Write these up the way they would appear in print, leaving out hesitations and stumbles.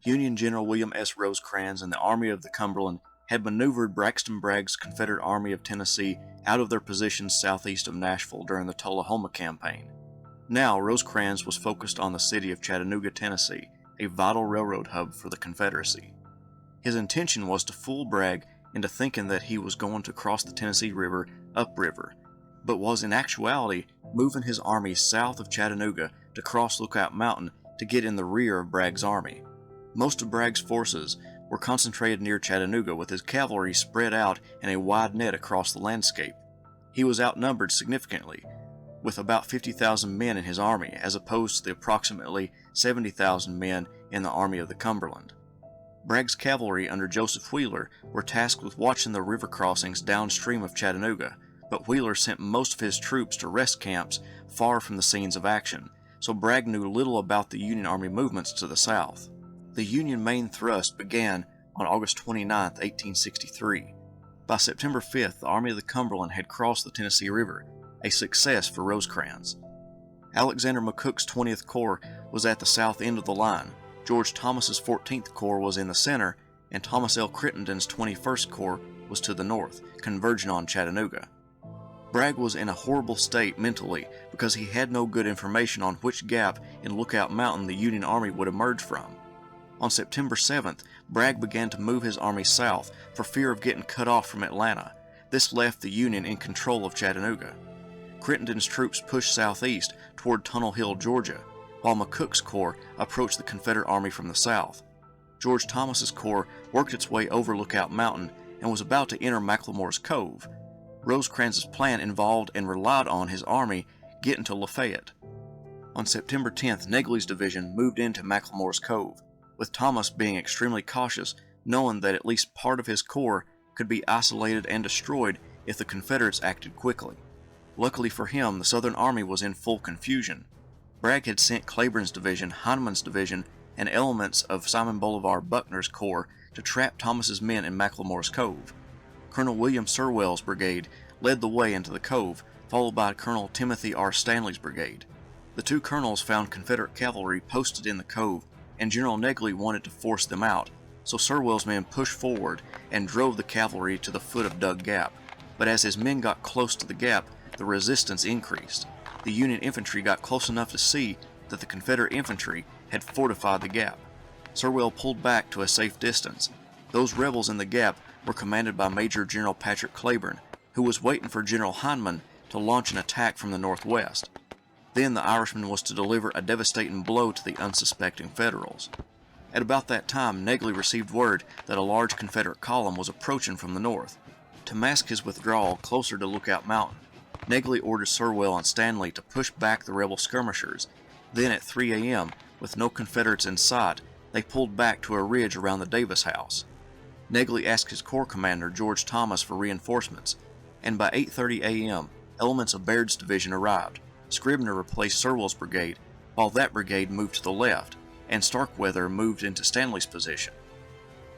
Union General William S. Rosecrans and the Army of the Cumberland had maneuvered Braxton Bragg's Confederate Army of Tennessee out of their positions southeast of Nashville during the Tullahoma Campaign. Now, Rosecrans was focused on the city of Chattanooga, Tennessee, a vital railroad hub for the Confederacy. His intention was to fool Bragg into thinking that he was going to cross the Tennessee River upriver, but was in actuality moving his army south of Chattanooga to cross Lookout Mountain to get in the rear of Bragg's army. Most of Bragg's forces were concentrated near Chattanooga, with his cavalry spread out in a wide net across the landscape. He was outnumbered significantly, with about 50,000 men in his army, as opposed to the approximately 70,000 men in the Army of the Cumberland. Bragg's cavalry under Joseph Wheeler were tasked with watching the river crossings downstream of Chattanooga, but Wheeler sent most of his troops to rest camps far from the scenes of action, so Bragg knew little about the Union Army movements to the south. The Union main thrust began on August 29, 1863. By September 5th, the Army of the Cumberland had crossed the Tennessee River, a success for Rosecrans. Alexander McCook's 20th Corps was at the south end of the line, George Thomas's 14th Corps was in the center, and Thomas L. Crittenden's 21st Corps was to the north, converging on Chattanooga. Bragg was in a horrible state mentally because he had no good information on which gap in Lookout Mountain the Union Army would emerge from. On September 7th, Bragg began to move his army south for fear of getting cut off from Atlanta. This left the Union in control of Chattanooga. Crittenden's troops pushed southeast toward Tunnel Hill, Georgia, while McCook's corps approached the Confederate Army from the south. George Thomas's corps worked its way over Lookout Mountain and was about to enter McLemore's Cove. Rosecrans' plan involved and relied on his army getting to Lafayette. On September 10th, Negley's division moved into McLemore's Cove, with Thomas being extremely cautious, knowing that at least part of his corps could be isolated and destroyed if the Confederates acted quickly. Luckily for him, the Southern Army was in full confusion. Bragg had sent Claiborne's division, Heineman's division, and elements of Simon Bolivar Buckner's corps to trap Thomas's men in McLemore's Cove. Colonel William Sirwell's brigade led the way into the Cove, followed by Colonel Timothy R. Stanley's brigade. The two colonels found Confederate cavalry posted in the Cove, and General Negley wanted to force them out, so Sirwell's men pushed forward and drove the cavalry to the foot of Dug Gap. But as his men got close to the gap, the resistance increased. The Union infantry got close enough to see that the Confederate infantry had fortified the gap. Sirwell pulled back to a safe distance. Those rebels in the gap were commanded by Major General Patrick Claiborne, who was waiting for General Heineman to launch an attack from the northwest. Then the Irishman was to deliver a devastating blow to the unsuspecting Federals. At about that time, Negley received word that a large Confederate column was approaching from the north. To mask his withdrawal closer to Lookout Mountain, Negley ordered Sirwell and Stanley to push back the rebel skirmishers. Then at 3 a.m., with no Confederates in sight, they pulled back to a ridge around the Davis House. Negley asked his corps commander, George Thomas, for reinforcements, and by 8:30 a.m., elements of Baird's division arrived. Scribner replaced Sirwell's brigade, while that brigade moved to the left, and Starkweather moved into Stanley's position.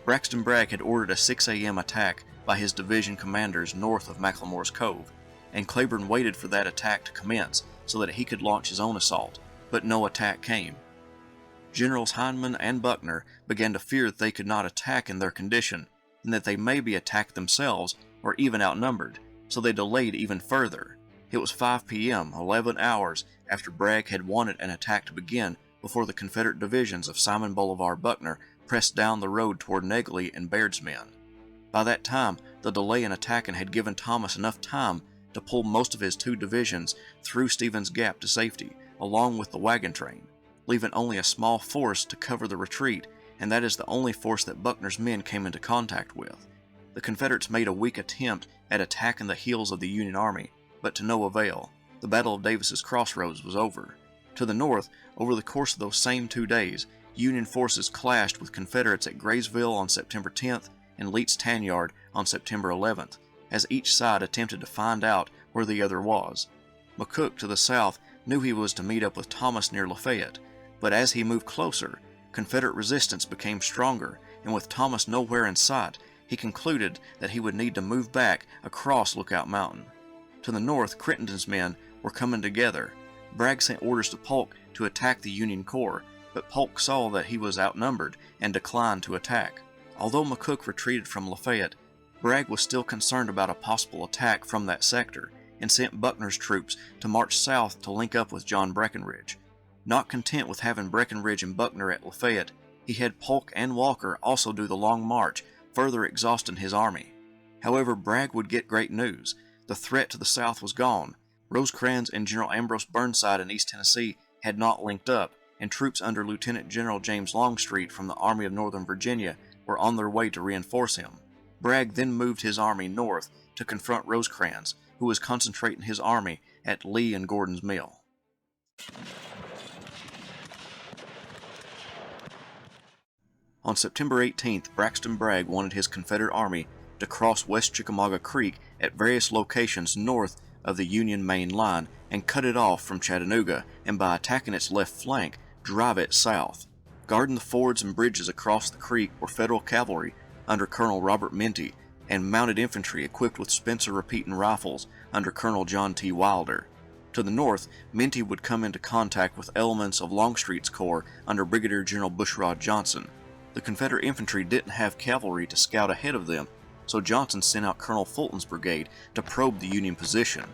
Braxton Bragg had ordered a 6 a.m. attack by his division commanders north of McLemore's Cove, and Claiborne waited for that attack to commence so that he could launch his own assault, but no attack came. Generals Heineman and Buckner began to fear that they could not attack in their condition, and that they may be attacked themselves or even outnumbered, so they delayed even further. It was 5 p.m., 11 hours after Bragg had wanted an attack to begin, before the Confederate divisions of Simon Bolivar Buckner pressed down the road toward Negley and Baird's men. By that time, the delay in attacking had given Thomas enough time to pull most of his two divisions through Stevens Gap to safety, along with the wagon train, leaving only a small force to cover the retreat, and that is the only force that Buckner's men came into contact with. The Confederates made a weak attempt at attacking the heels of the Union Army, but to no avail. The Battle of Davis's Crossroads was over. To the north, over the course of those same 2 days, Union forces clashed with Confederates at Graysville on September 10th and Lee's Tanyard on September 11th, as each side attempted to find out where the other was. McCook, to the south, knew he was to meet up with Thomas near Lafayette, but as he moved closer, Confederate resistance became stronger, and with Thomas nowhere in sight, he concluded that he would need to move back across Lookout Mountain. To the north, Crittenden's men were coming together. Bragg sent orders to Polk to attack the Union Corps, but Polk saw that he was outnumbered and declined to attack. Although McCook retreated from Lafayette, Bragg was still concerned about a possible attack from that sector and sent Buckner's troops to march south to link up with John Breckinridge. Not content with having Breckinridge and Buckner at Lafayette, he had Polk and Walker also do the long march, further exhausting his army. However, Bragg would get great news. The threat to the south was gone. Rosecrans and General Ambrose Burnside in East Tennessee had not linked up, and troops under Lieutenant General James Longstreet from the Army of Northern Virginia were on their way to reinforce him. Bragg then moved his army north to confront Rosecrans, who was concentrating his army at Lee and Gordon's Mill. On September 18th, Braxton Bragg wanted his Confederate Army to cross West Chickamauga Creek at various locations north of the Union main line and cut it off from Chattanooga, and by attacking its left flank, drive it south. Guarding the fords and bridges across the creek were Federal cavalry under Colonel Robert Minty and mounted infantry equipped with Spencer repeating rifles under Colonel John T. Wilder. To the north, Minty would come into contact with elements of Longstreet's corps under Brigadier General Bushrod Johnson. The Confederate infantry didn't have cavalry to scout ahead of them, so Johnson sent out Colonel Fulton's brigade to probe the Union position.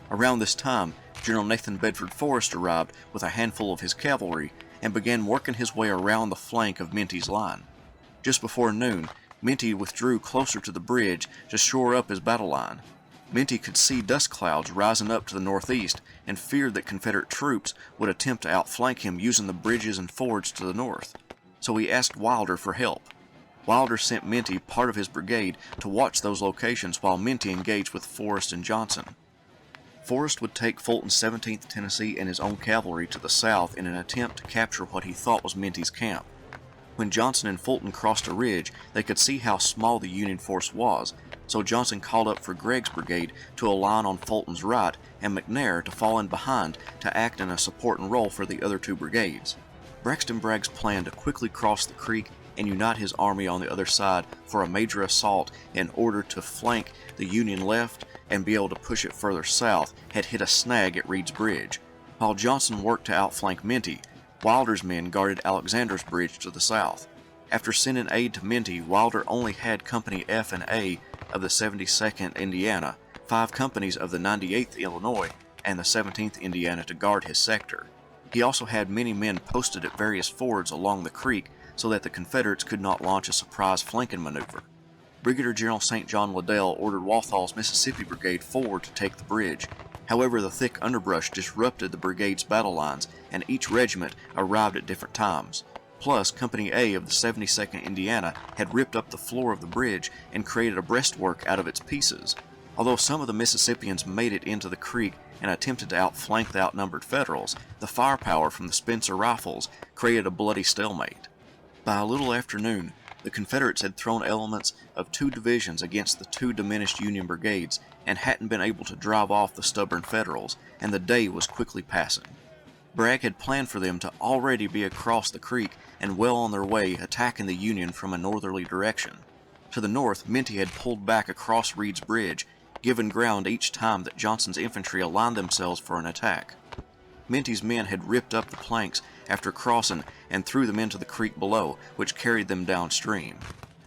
Around this time, General Nathan Bedford Forrest arrived with a handful of his cavalry and began working his way around the flank of Minty's line. Just before noon, Minty withdrew closer to the bridge to shore up his battle line. Minty could see dust clouds rising up to the northeast and feared that Confederate troops would attempt to outflank him using the bridges and fords to the north. So he asked Wilder for help. Wilder sent Minty part of his brigade to watch those locations while Minty engaged with Forrest and Johnson. Forrest would take Fulton's 17th Tennessee and his own cavalry to the south in an attempt to capture what he thought was Minty's camp. When Johnson and Fulton crossed a ridge, they could see how small the Union force was, so Johnson called up for Gregg's brigade to align on Fulton's right and McNair to fall in behind to act in a supporting role for the other two brigades. Braxton Bragg's plan to quickly cross the creek and unite his army on the other side for a major assault in order to flank the Union left and be able to push it further south had hit a snag at Reed's Bridge. While Johnson worked to outflank Minty, Wilder's men guarded Alexander's Bridge to the south. After sending aid to Minty, Wilder only had Company F and A of the 72nd Indiana, 5 companies of the 98th Illinois, and the 17th Indiana to guard his sector. He also had many men posted at various fords along the creek so that the Confederates could not launch a surprise flanking maneuver. Brigadier General St. John Liddell ordered Walthall's Mississippi Brigade forward to take the bridge. However, the thick underbrush disrupted the brigade's battle lines, and each regiment arrived at different times. Plus, Company A of the 72nd Indiana had ripped up the floor of the bridge and created a breastwork out of its pieces. Although some of the Mississippians made it into the creek and attempted to outflank the outnumbered Federals, the firepower from the Spencer rifles created a bloody stalemate. By a little after noon, the Confederates had thrown elements of 2 divisions against the 2 diminished Union brigades and hadn't been able to drive off the stubborn Federals, and the day was quickly passing. Bragg had planned for them to already be across the creek and well on their way attacking the Union from a northerly direction. To the north, Minty had pulled back across Reed's Bridge, giving ground each time that Johnson's infantry aligned themselves for an attack. Minty's men had ripped up the planks after crossing and threw them into the creek below, which carried them downstream.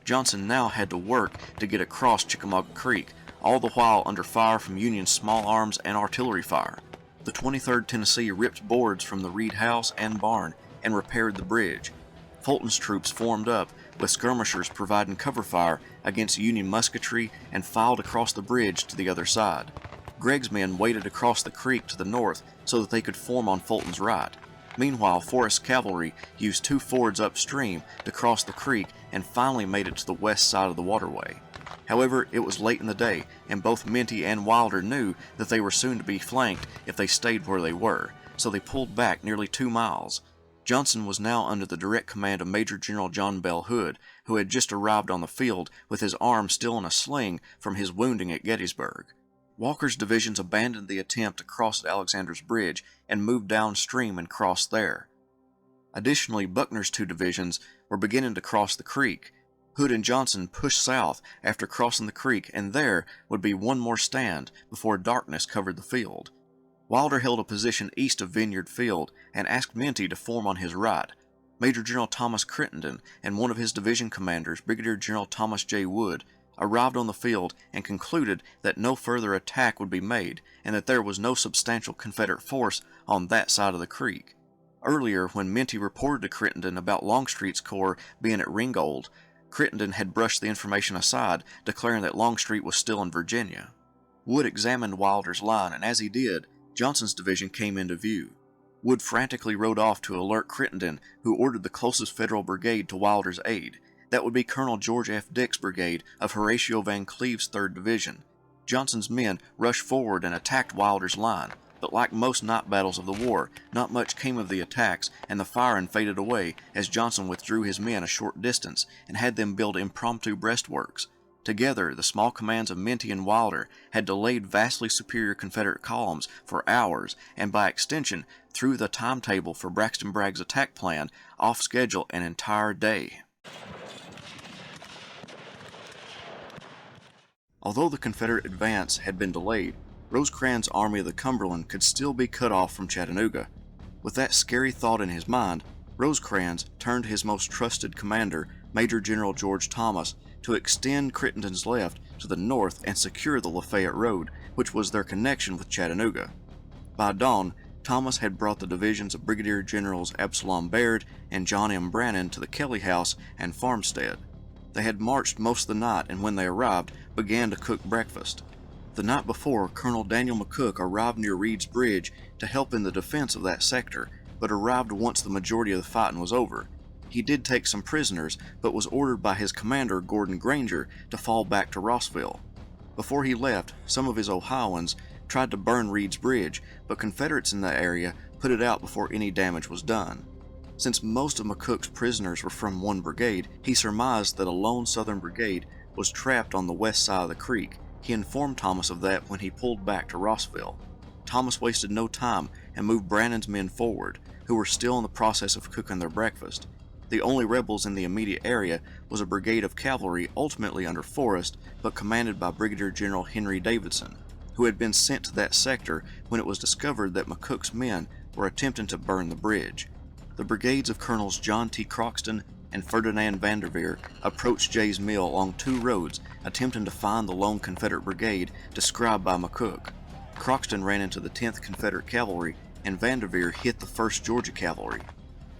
Johnson now had to work to get across Chickamauga Creek, all the while under fire from Union's small arms and artillery fire. The 23rd Tennessee ripped boards from the Reed house and barn and repaired the bridge. Fulton's troops formed up, with skirmishers providing cover fire against Union musketry, and filed across the bridge to the other side. Gregg's men waded across the creek to the north so that they could form on Fulton's right. Meanwhile, Forrest's cavalry used 2 fords upstream to cross the creek and finally made it to the west side of the waterway. However, it was late in the day, and both Minty and Wilder knew that they were soon to be flanked if they stayed where they were, so they pulled back nearly 2 miles. Johnson was now under the direct command of Major General John Bell Hood, who had just arrived on the field with his arm still in a sling from his wounding at Gettysburg. Walker's divisions abandoned the attempt to cross at Alexander's Bridge and moved downstream and crossed there. Additionally, Buckner's 2 divisions were beginning to cross the creek. Hood and Johnson pushed south after crossing the creek, and there would be one more stand before darkness covered the field. Wilder held a position east of Vineyard Field and asked Minty to form on his right. Major General Thomas Crittenden and one of his division commanders, Brigadier General Thomas J. Wood, arrived on the field and concluded that no further attack would be made and that there was no substantial Confederate force on that side of the creek. Earlier, when Minty reported to Crittenden about Longstreet's corps being at Ringgold, Crittenden had brushed the information aside, declaring that Longstreet was still in Virginia. Wood examined Wilder's line, and as he did, Johnson's division came into view. Wood frantically rode off to alert Crittenden, who ordered the closest Federal brigade to Wilder's aid. That would be Colonel George F. Dick's brigade of Horatio Van Cleve's 3rd Division. Johnson's men rushed forward and attacked Wilder's line, but like most night battles of the war, not much came of the attacks, and the firing faded away as Johnson withdrew his men a short distance and had them build impromptu breastworks. Together, the small commands of Minty and Wilder had delayed vastly superior Confederate columns for hours, and by extension, threw the timetable for Braxton Bragg's attack plan off schedule an entire day. Although the Confederate advance had been delayed, Rosecrans' Army of the Cumberland could still be cut off from Chattanooga. With that scary thought in his mind, Rosecrans turned to his most trusted commander, Major General George Thomas, to extend Crittenden's left to the north and secure the Lafayette Road, which was their connection with Chattanooga. By dawn, Thomas had brought the divisions of Brigadier Generals Absalom Baird and John M. Brannan to the Kelly House and farmstead. They had marched most of the night and when they arrived, began to cook breakfast. The night before, Colonel Daniel McCook arrived near Reed's Bridge to help in the defense of that sector, but arrived once the majority of the fighting was over. He did take some prisoners, but was ordered by his commander, Gordon Granger, to fall back to Rossville. Before he left, some of his Ohioans tried to burn Reed's Bridge, but Confederates in that area put it out before any damage was done. Since most of McCook's prisoners were from one brigade, he surmised that a lone Southern brigade was trapped on the west side of the creek. He informed Thomas of that when he pulled back to Rossville. Thomas wasted no time and moved Brannan's men forward, who were still in the process of cooking their breakfast. The only rebels in the immediate area was a brigade of cavalry ultimately under Forrest, but commanded by Brigadier General Henry Davidson, who had been sent to that sector when it was discovered that McCook's men were attempting to burn the bridge. The brigades of Colonels John T. Croxton and Ferdinand Vanderveer approached Jay's Mill along 2 roads, attempting to find the lone Confederate brigade described by McCook. Croxton ran into the 10th Confederate Cavalry, and Vanderveer hit the 1st Georgia Cavalry.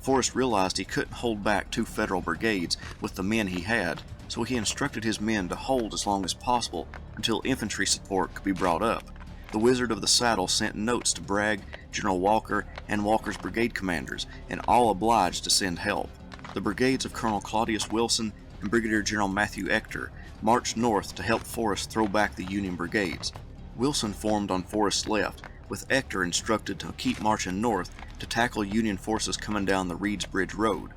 Forrest realized he couldn't hold back 2 Federal brigades with the men he had, so he instructed his men to hold as long as possible until infantry support could be brought up. The Wizard of the Saddle sent notes to Bragg, General Walker, and Walker's brigade commanders, and all obliged to send help. The brigades of Colonel Claudius Wilson and Brigadier General Matthew Ector marched north to help Forrest throw back the Union brigades. Wilson formed on Forrest's left, with Ector instructed to keep marching north to tackle Union forces coming down the Reed's Bridge Road.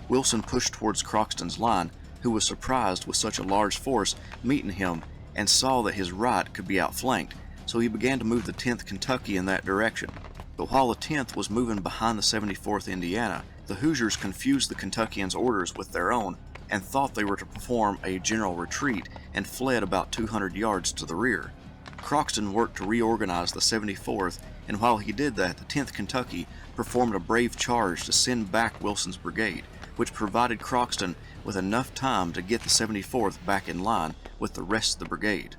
Wilson pushed towards Croxton's line, who was surprised with such a large force meeting him and saw that his right could be outflanked, so he began to move the 10th Kentucky in that direction. But while the 10th was moving behind the 74th Indiana, the Hoosiers confused the Kentuckians' orders with their own and thought they were to perform a general retreat and fled about 200 yards to the rear. Croxton worked to reorganize the 74th, and while he did that, the 10th Kentucky performed a brave charge to send back Wilson's brigade, which provided Croxton with enough time to get the 74th back in line with the rest of the brigade.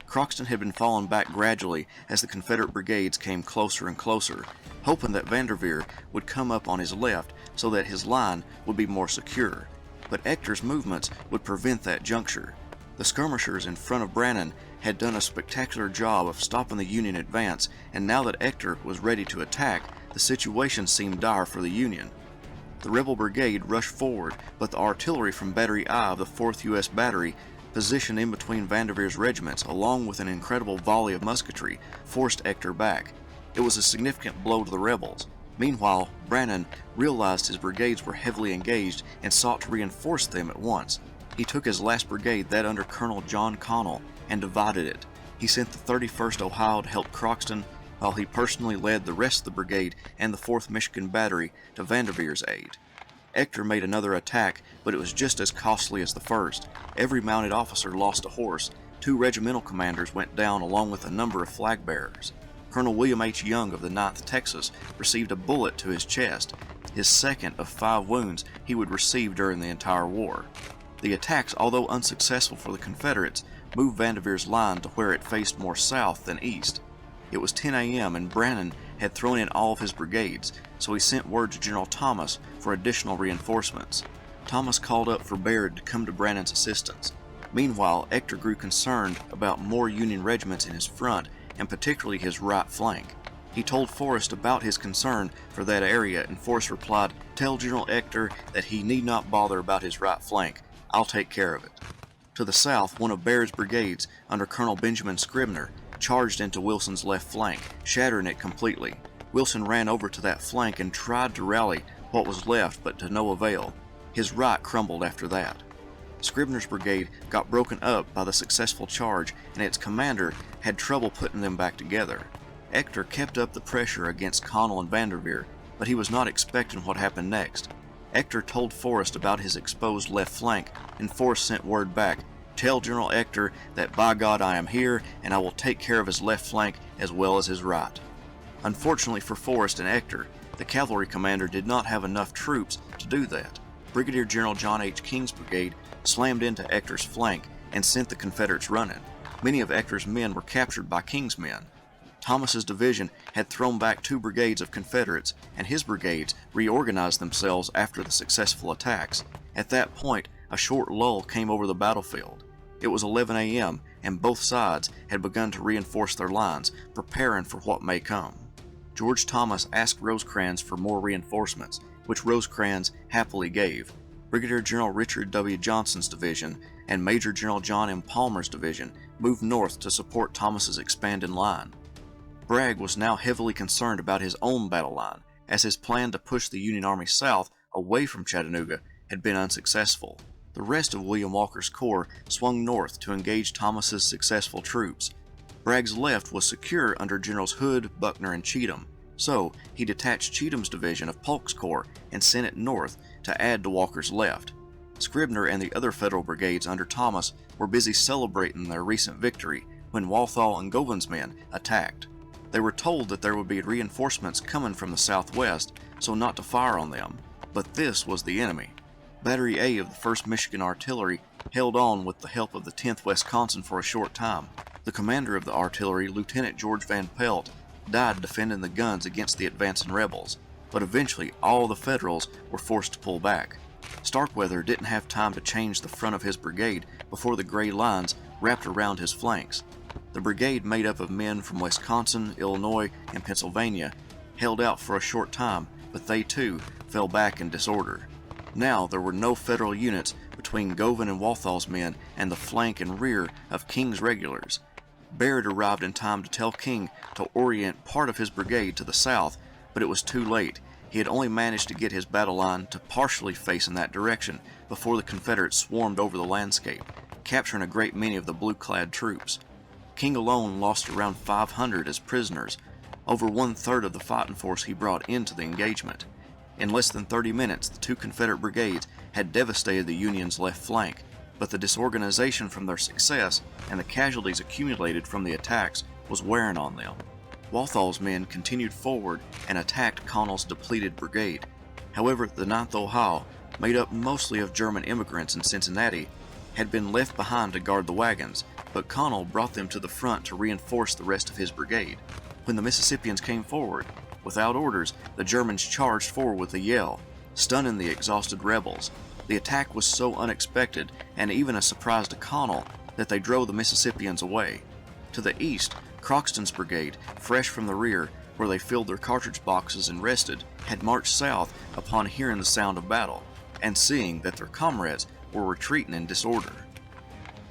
Croxton had been falling back gradually as the Confederate brigades came closer and closer, hoping that Vanderveer would come up on his left so that his line would be more secure. But Ector's movements would prevent that juncture. The skirmishers in front of Brannan had done a spectacular job of stopping the Union advance, and now that Ector was ready to attack, the situation seemed dire for the Union. The rebel brigade rushed forward, but the artillery from Battery I of the 4th U.S. Battery, positioned in between Vanderveer's regiments, along with an incredible volley of musketry, forced Ector back. It was a significant blow to the rebels. Meanwhile, Brannan realized his brigades were heavily engaged and sought to reinforce them at once. He took his last brigade, that under Colonel John Connell, and divided it. He sent the 31st Ohio to help Croxton, while he personally led the rest of the brigade and the 4th Michigan Battery to Vanderveer's aid. Ector made another attack, but it was just as costly as the first. Every mounted officer lost a horse. 2 regimental commanders went down along with a number of flag bearers. Colonel William H. Young of the 9th Texas received a bullet to his chest. his second of 5 wounds he would receive during the entire war. The attacks, although unsuccessful for the Confederates, moved Vanderveer's line to where it faced more south than east. It was 10 a.m. and Brannan had thrown in all of his brigades, so he sent word to General Thomas for additional reinforcements. Thomas called up for Baird to come to Brannan's assistance. Meanwhile, Ector grew concerned about more Union regiments in his front, and particularly his right flank. He told Forrest about his concern for that area, and Forrest replied, "Tell General Ector that he need not bother about his right flank. I'll take care of it." To the south, one of Baird's brigades, under Colonel Benjamin Scribner, charged into Wilson's left flank, shattering it completely. Wilson ran over to that flank and tried to rally what was left, but to no avail. His right crumbled after that. Scribner's brigade got broken up by the successful charge, and its commander had trouble putting them back together. Ector kept up the pressure against Connell and Vanderveer, but he was not expecting what happened next. Ector told Forrest about his exposed left flank, and Forrest sent word back, "Tell General Ector that by God I am here, and I will take care of his left flank as well as his right." Unfortunately for Forrest and Ector, the cavalry commander did not have enough troops to do that. Brigadier General John H. King's brigade slammed into Ector's flank and sent the Confederates running. Many of Ector's men were captured by King's men. Thomas's division had thrown back 2 brigades of Confederates, and his brigades reorganized themselves after the successful attacks. At that point, a short lull came over the battlefield. It was 11 a.m., and both sides had begun to reinforce their lines, preparing for what may come. George Thomas asked Rosecrans for more reinforcements, which Rosecrans happily gave. Brigadier General Richard W. Johnson's division and Major General John M. Palmer's division moved north to support Thomas's expanding line. Bragg was now heavily concerned about his own battle line, as his plan to push the Union Army south away from Chattanooga had been unsuccessful. The rest of William Walker's corps swung north to engage Thomas's successful troops. Bragg's left was secure under Generals Hood, Buckner, and Cheatham, so he detached Cheatham's division of Polk's corps and sent it north to add to Walker's left. Scribner and the other Federal brigades under Thomas were busy celebrating their recent victory when Walthall and Govan's men attacked. They were told that there would be reinforcements coming from the southwest, so not to fire on them, but this was the enemy. Battery A of the 1st Michigan Artillery held on with the help of the 10th Wisconsin for a short time. The commander of the artillery, Lieutenant George Van Pelt, died defending the guns against the advancing rebels, but eventually all the Federals were forced to pull back. Starkweather didn't have time to change the front of his brigade before the gray lines wrapped around his flanks. The brigade, made up of men from Wisconsin, Illinois, and Pennsylvania, held out for a short time, but they too fell back in disorder. Now there were no Federal units between Govan and Walthall's men and the flank and rear of King's regulars. Baird arrived in time to tell King to orient part of his brigade to the south, but it was too late. He had only managed to get his battle line to partially face in that direction before the Confederates swarmed over the landscape, capturing a great many of the blue-clad troops. King alone lost around 500 as prisoners, over 1/3 of the fighting force he brought into the engagement. In less than 30 minutes, the 2 Confederate brigades had devastated the Union's left flank, but the disorganization from their success and the casualties accumulated from the attacks was wearing on them. Walthall's men continued forward and attacked Connell's depleted brigade. However, the 9th Ohio, made up mostly of German immigrants in Cincinnati, had been left behind to guard the wagons, but Connell brought them to the front to reinforce the rest of his brigade. When the Mississippians came forward, without orders, the Germans charged forward with a yell, stunning the exhausted rebels. The attack was so unexpected, and even a surprise to Connell, that they drove the Mississippians away. To the east, Croxton's brigade, fresh from the rear, where they filled their cartridge boxes and rested, had marched south upon hearing the sound of battle, and seeing that their comrades were retreating in disorder.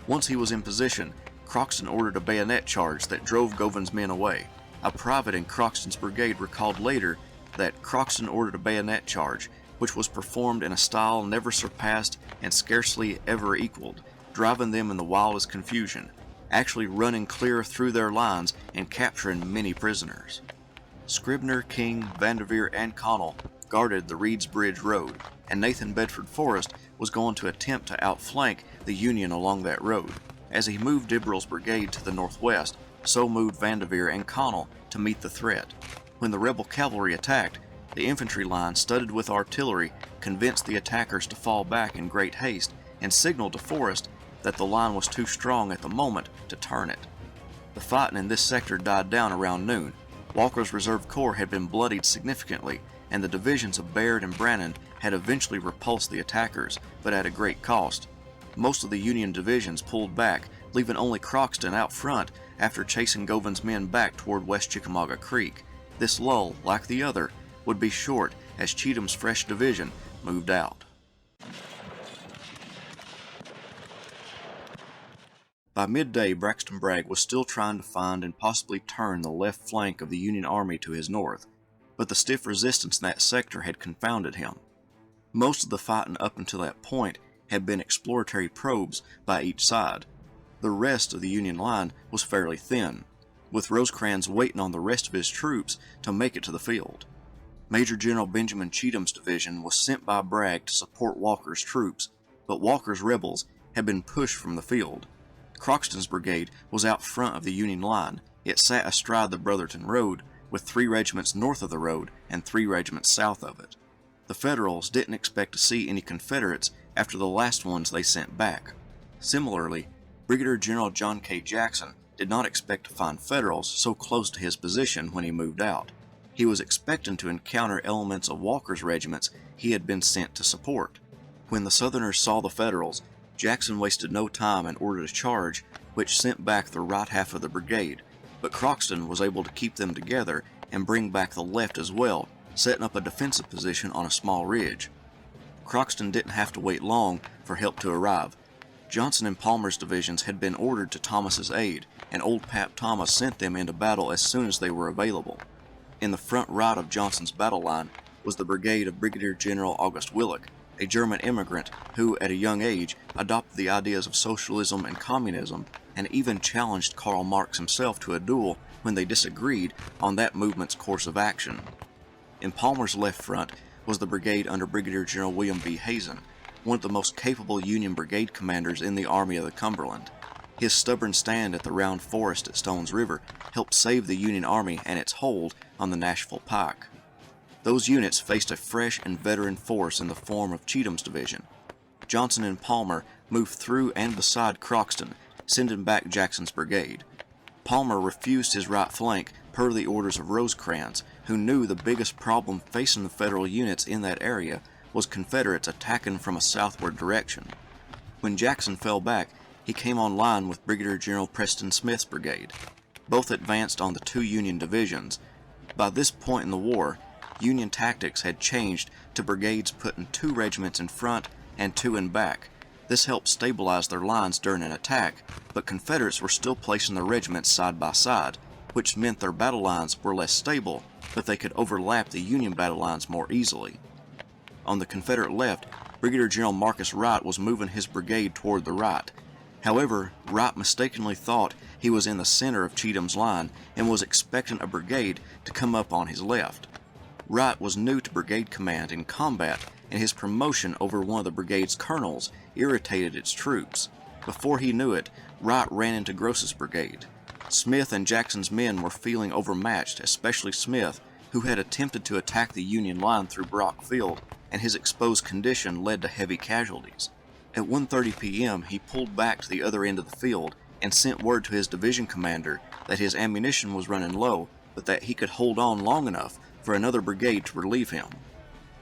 Once he was in position, Croxton ordered a bayonet charge that drove Govan's men away. A private in Croxton's brigade recalled later that Croxton ordered a bayonet charge, which was performed in a style never surpassed and scarcely ever equaled, driving them in the wildest confusion, actually running clear through their lines and capturing many prisoners. Scribner, King, Vanderveer, and Connell guarded the Reed's Bridge Road, and Nathan Bedford Forrest was going to attempt to outflank the Union along that road. As he moved Dibrell's brigade to the northwest, so moved Vanderveer and Connell to meet the threat. When the rebel cavalry attacked, The infantry line, studded with artillery, convinced the attackers to fall back in great haste and signaled to Forrest that the line was too strong at the moment to turn it. The fighting in this sector died down around noon. Walker's reserve corps had been bloodied significantly, and the divisions of Baird and Brannan had eventually repulsed the attackers, but at a great cost. Most of the Union divisions pulled back, leaving only Croxton out front after chasing Govan's men back toward West Chickamauga Creek. This lull, like the other, would be short as Cheatham's fresh division moved out. By midday, Braxton Bragg was still trying to find and possibly turn the left flank of the Union Army to his north, but the stiff resistance in that sector had confounded him. Most of the fighting up until that point had been exploratory probes by each side. The rest of the Union line was fairly thin, with Rosecrans waiting on the rest of his troops to make it to the field. Major General Benjamin Cheatham's division was sent by Bragg to support Walker's troops, but Walker's rebels had been pushed from the field. Croxton's brigade was out front of the Union line. It sat astride the Brotherton road, with 3 regiments north of the road and 3 regiments south of it. The Federals didn't expect to see any Confederates after the last ones they sent back. Similarly, Brigadier General John K. Jackson did not expect to find Federals so close to his position when he moved out. He was expecting to encounter elements of Walker's regiments he had been sent to support. When the Southerners saw the Federals, Jackson wasted no time and ordered a charge, which sent back the right half of the brigade, but Croxton was able to keep them together and bring back the left as well, setting up a defensive position on a small ridge. Croxton didn't have to wait long for help to arrive. Johnson and Palmer's divisions had been ordered to Thomas's aid, and Old Pap Thomas sent them into battle as soon as they were available. In the front right of Johnson's battle line was the brigade of Brigadier General August Willock, a German immigrant who, at a young age, adopted the ideas of socialism and communism, and even challenged Karl Marx himself to a duel when they disagreed on that movement's course of action. In Palmer's left front was the brigade under Brigadier General William B. Hazen, one of the most capable Union brigade commanders in the Army of the Cumberland. His stubborn stand at the round forest at Stones River helped save the Union Army and its hold on the Nashville Pike. Those units faced a fresh and veteran force in the form of Cheatham's division. Johnson and Palmer moved through and beside Croxton, sending back Jackson's brigade. Palmer refused his right flank per the orders of Rosecrans, who knew the biggest problem facing the Federal units in that area was Confederates attacking from a southward direction. When Jackson fell back, he came on line with Brigadier General Preston Smith's brigade. Both advanced on the 2 Union divisions. By this point in the war, Union tactics had changed to brigades putting 2 regiments in front and 2 in back. This helped stabilize their lines during an attack, but Confederates were still placing their regiments side by side, which meant their battle lines were less stable, but they could overlap the Union battle lines more easily. On the Confederate left, Brigadier General Marcus Wright was moving his brigade toward the right. However, Wright mistakenly thought he was in the center of Cheatham's line and was expecting a brigade to come up on his left. Wright was new to brigade command in combat, and his promotion over one of the brigade's colonels irritated its troops. Before he knew it, Wright ran into Gross's brigade. Smith and Jackson's men were feeling overmatched, especially Smith, who had attempted to attack the Union line through Brock Field, and his exposed condition led to heavy casualties. At 1:30 p.m., he pulled back to the other end of the field and sent word to his division commander that his ammunition was running low, but that he could hold on long enough for another brigade to relieve him.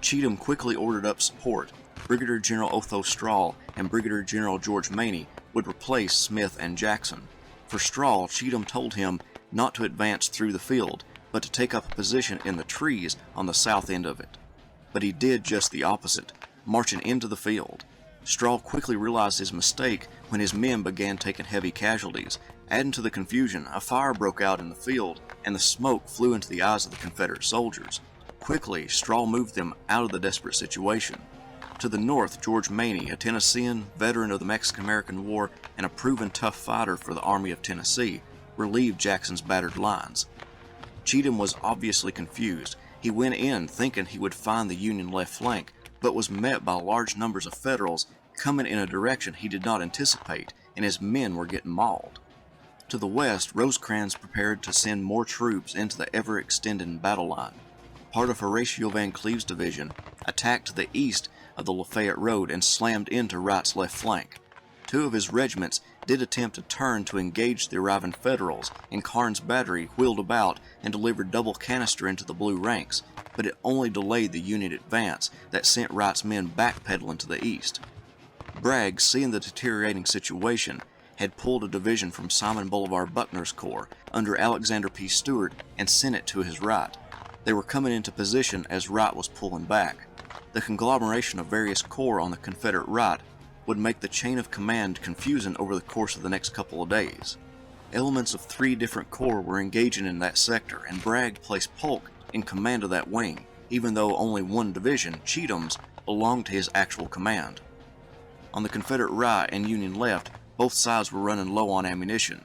Cheatham quickly ordered up support. Brigadier General Otho Strahl and Brigadier General George Maney would replace Smith and Jackson. For Strahl, Cheatham told him not to advance through the field, but to take up a position in the trees on the south end of it. But he did just the opposite, marching into the field. Strahl quickly realized his mistake when his men began taking heavy casualties. Adding to the confusion, a fire broke out in the field, and the smoke flew into the eyes of the Confederate soldiers. Quickly, Strahl moved them out of the desperate situation. To the north, George Maney, a Tennessean, veteran of the Mexican-American War, and a proven tough fighter for the Army of Tennessee, relieved Jackson's battered lines. Cheatham was obviously confused. He went in thinking he would find the Union left flank, but was met by large numbers of Federals coming in a direction he did not anticipate, and his men were getting mauled. To the west, Rosecrans prepared to send more troops into the ever-extending battle line. part of Horatio Van Cleve's division, attacked to the east of the Lafayette Road and slammed into Wright's left flank. Two of his regiments did attempt to turn to engage the arriving Federals, and Karn's battery wheeled about and delivered double canister into the blue ranks, but it only delayed the Union advance that sent Wright's men backpedaling to the east. Bragg, seeing the deteriorating situation, had pulled a division from Simon Boulevard Buckner's corps under Alexander P. Stewart and sent it to his right. They were coming into position as Wright was pulling back. The conglomeration of various corps on the Confederate right would make the chain of command confusing over the course of the next couple of days. Elements of 3 different corps were engaging in that sector, and Bragg placed Polk in command of that wing, even though only one division, Cheatham's, belonged to his actual command. On the Confederate right and Union left, both sides were running low on ammunition,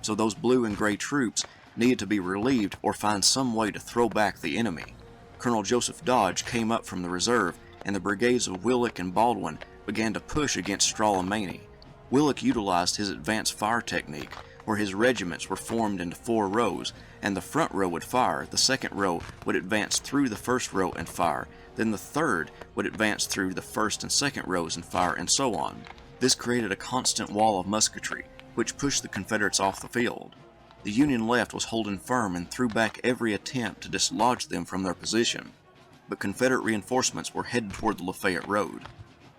so those blue and gray troops needed to be relieved or find some way to throw back the enemy. Colonel Joseph Dodge came up from the reserve, and the brigades of Willock and Baldwin began to push against Straw and Maney. Willock utilized his advanced fire technique, where his regiments were formed into 4 rows, and the front row would fire, the second row would advance through the first row and fire, then the third would advance through the first and second rows and fire, and so on. This created a constant wall of musketry, which pushed the Confederates off the field. The Union left was holding firm and threw back every attempt to dislodge them from their position, but Confederate reinforcements were headed toward the Lafayette Road.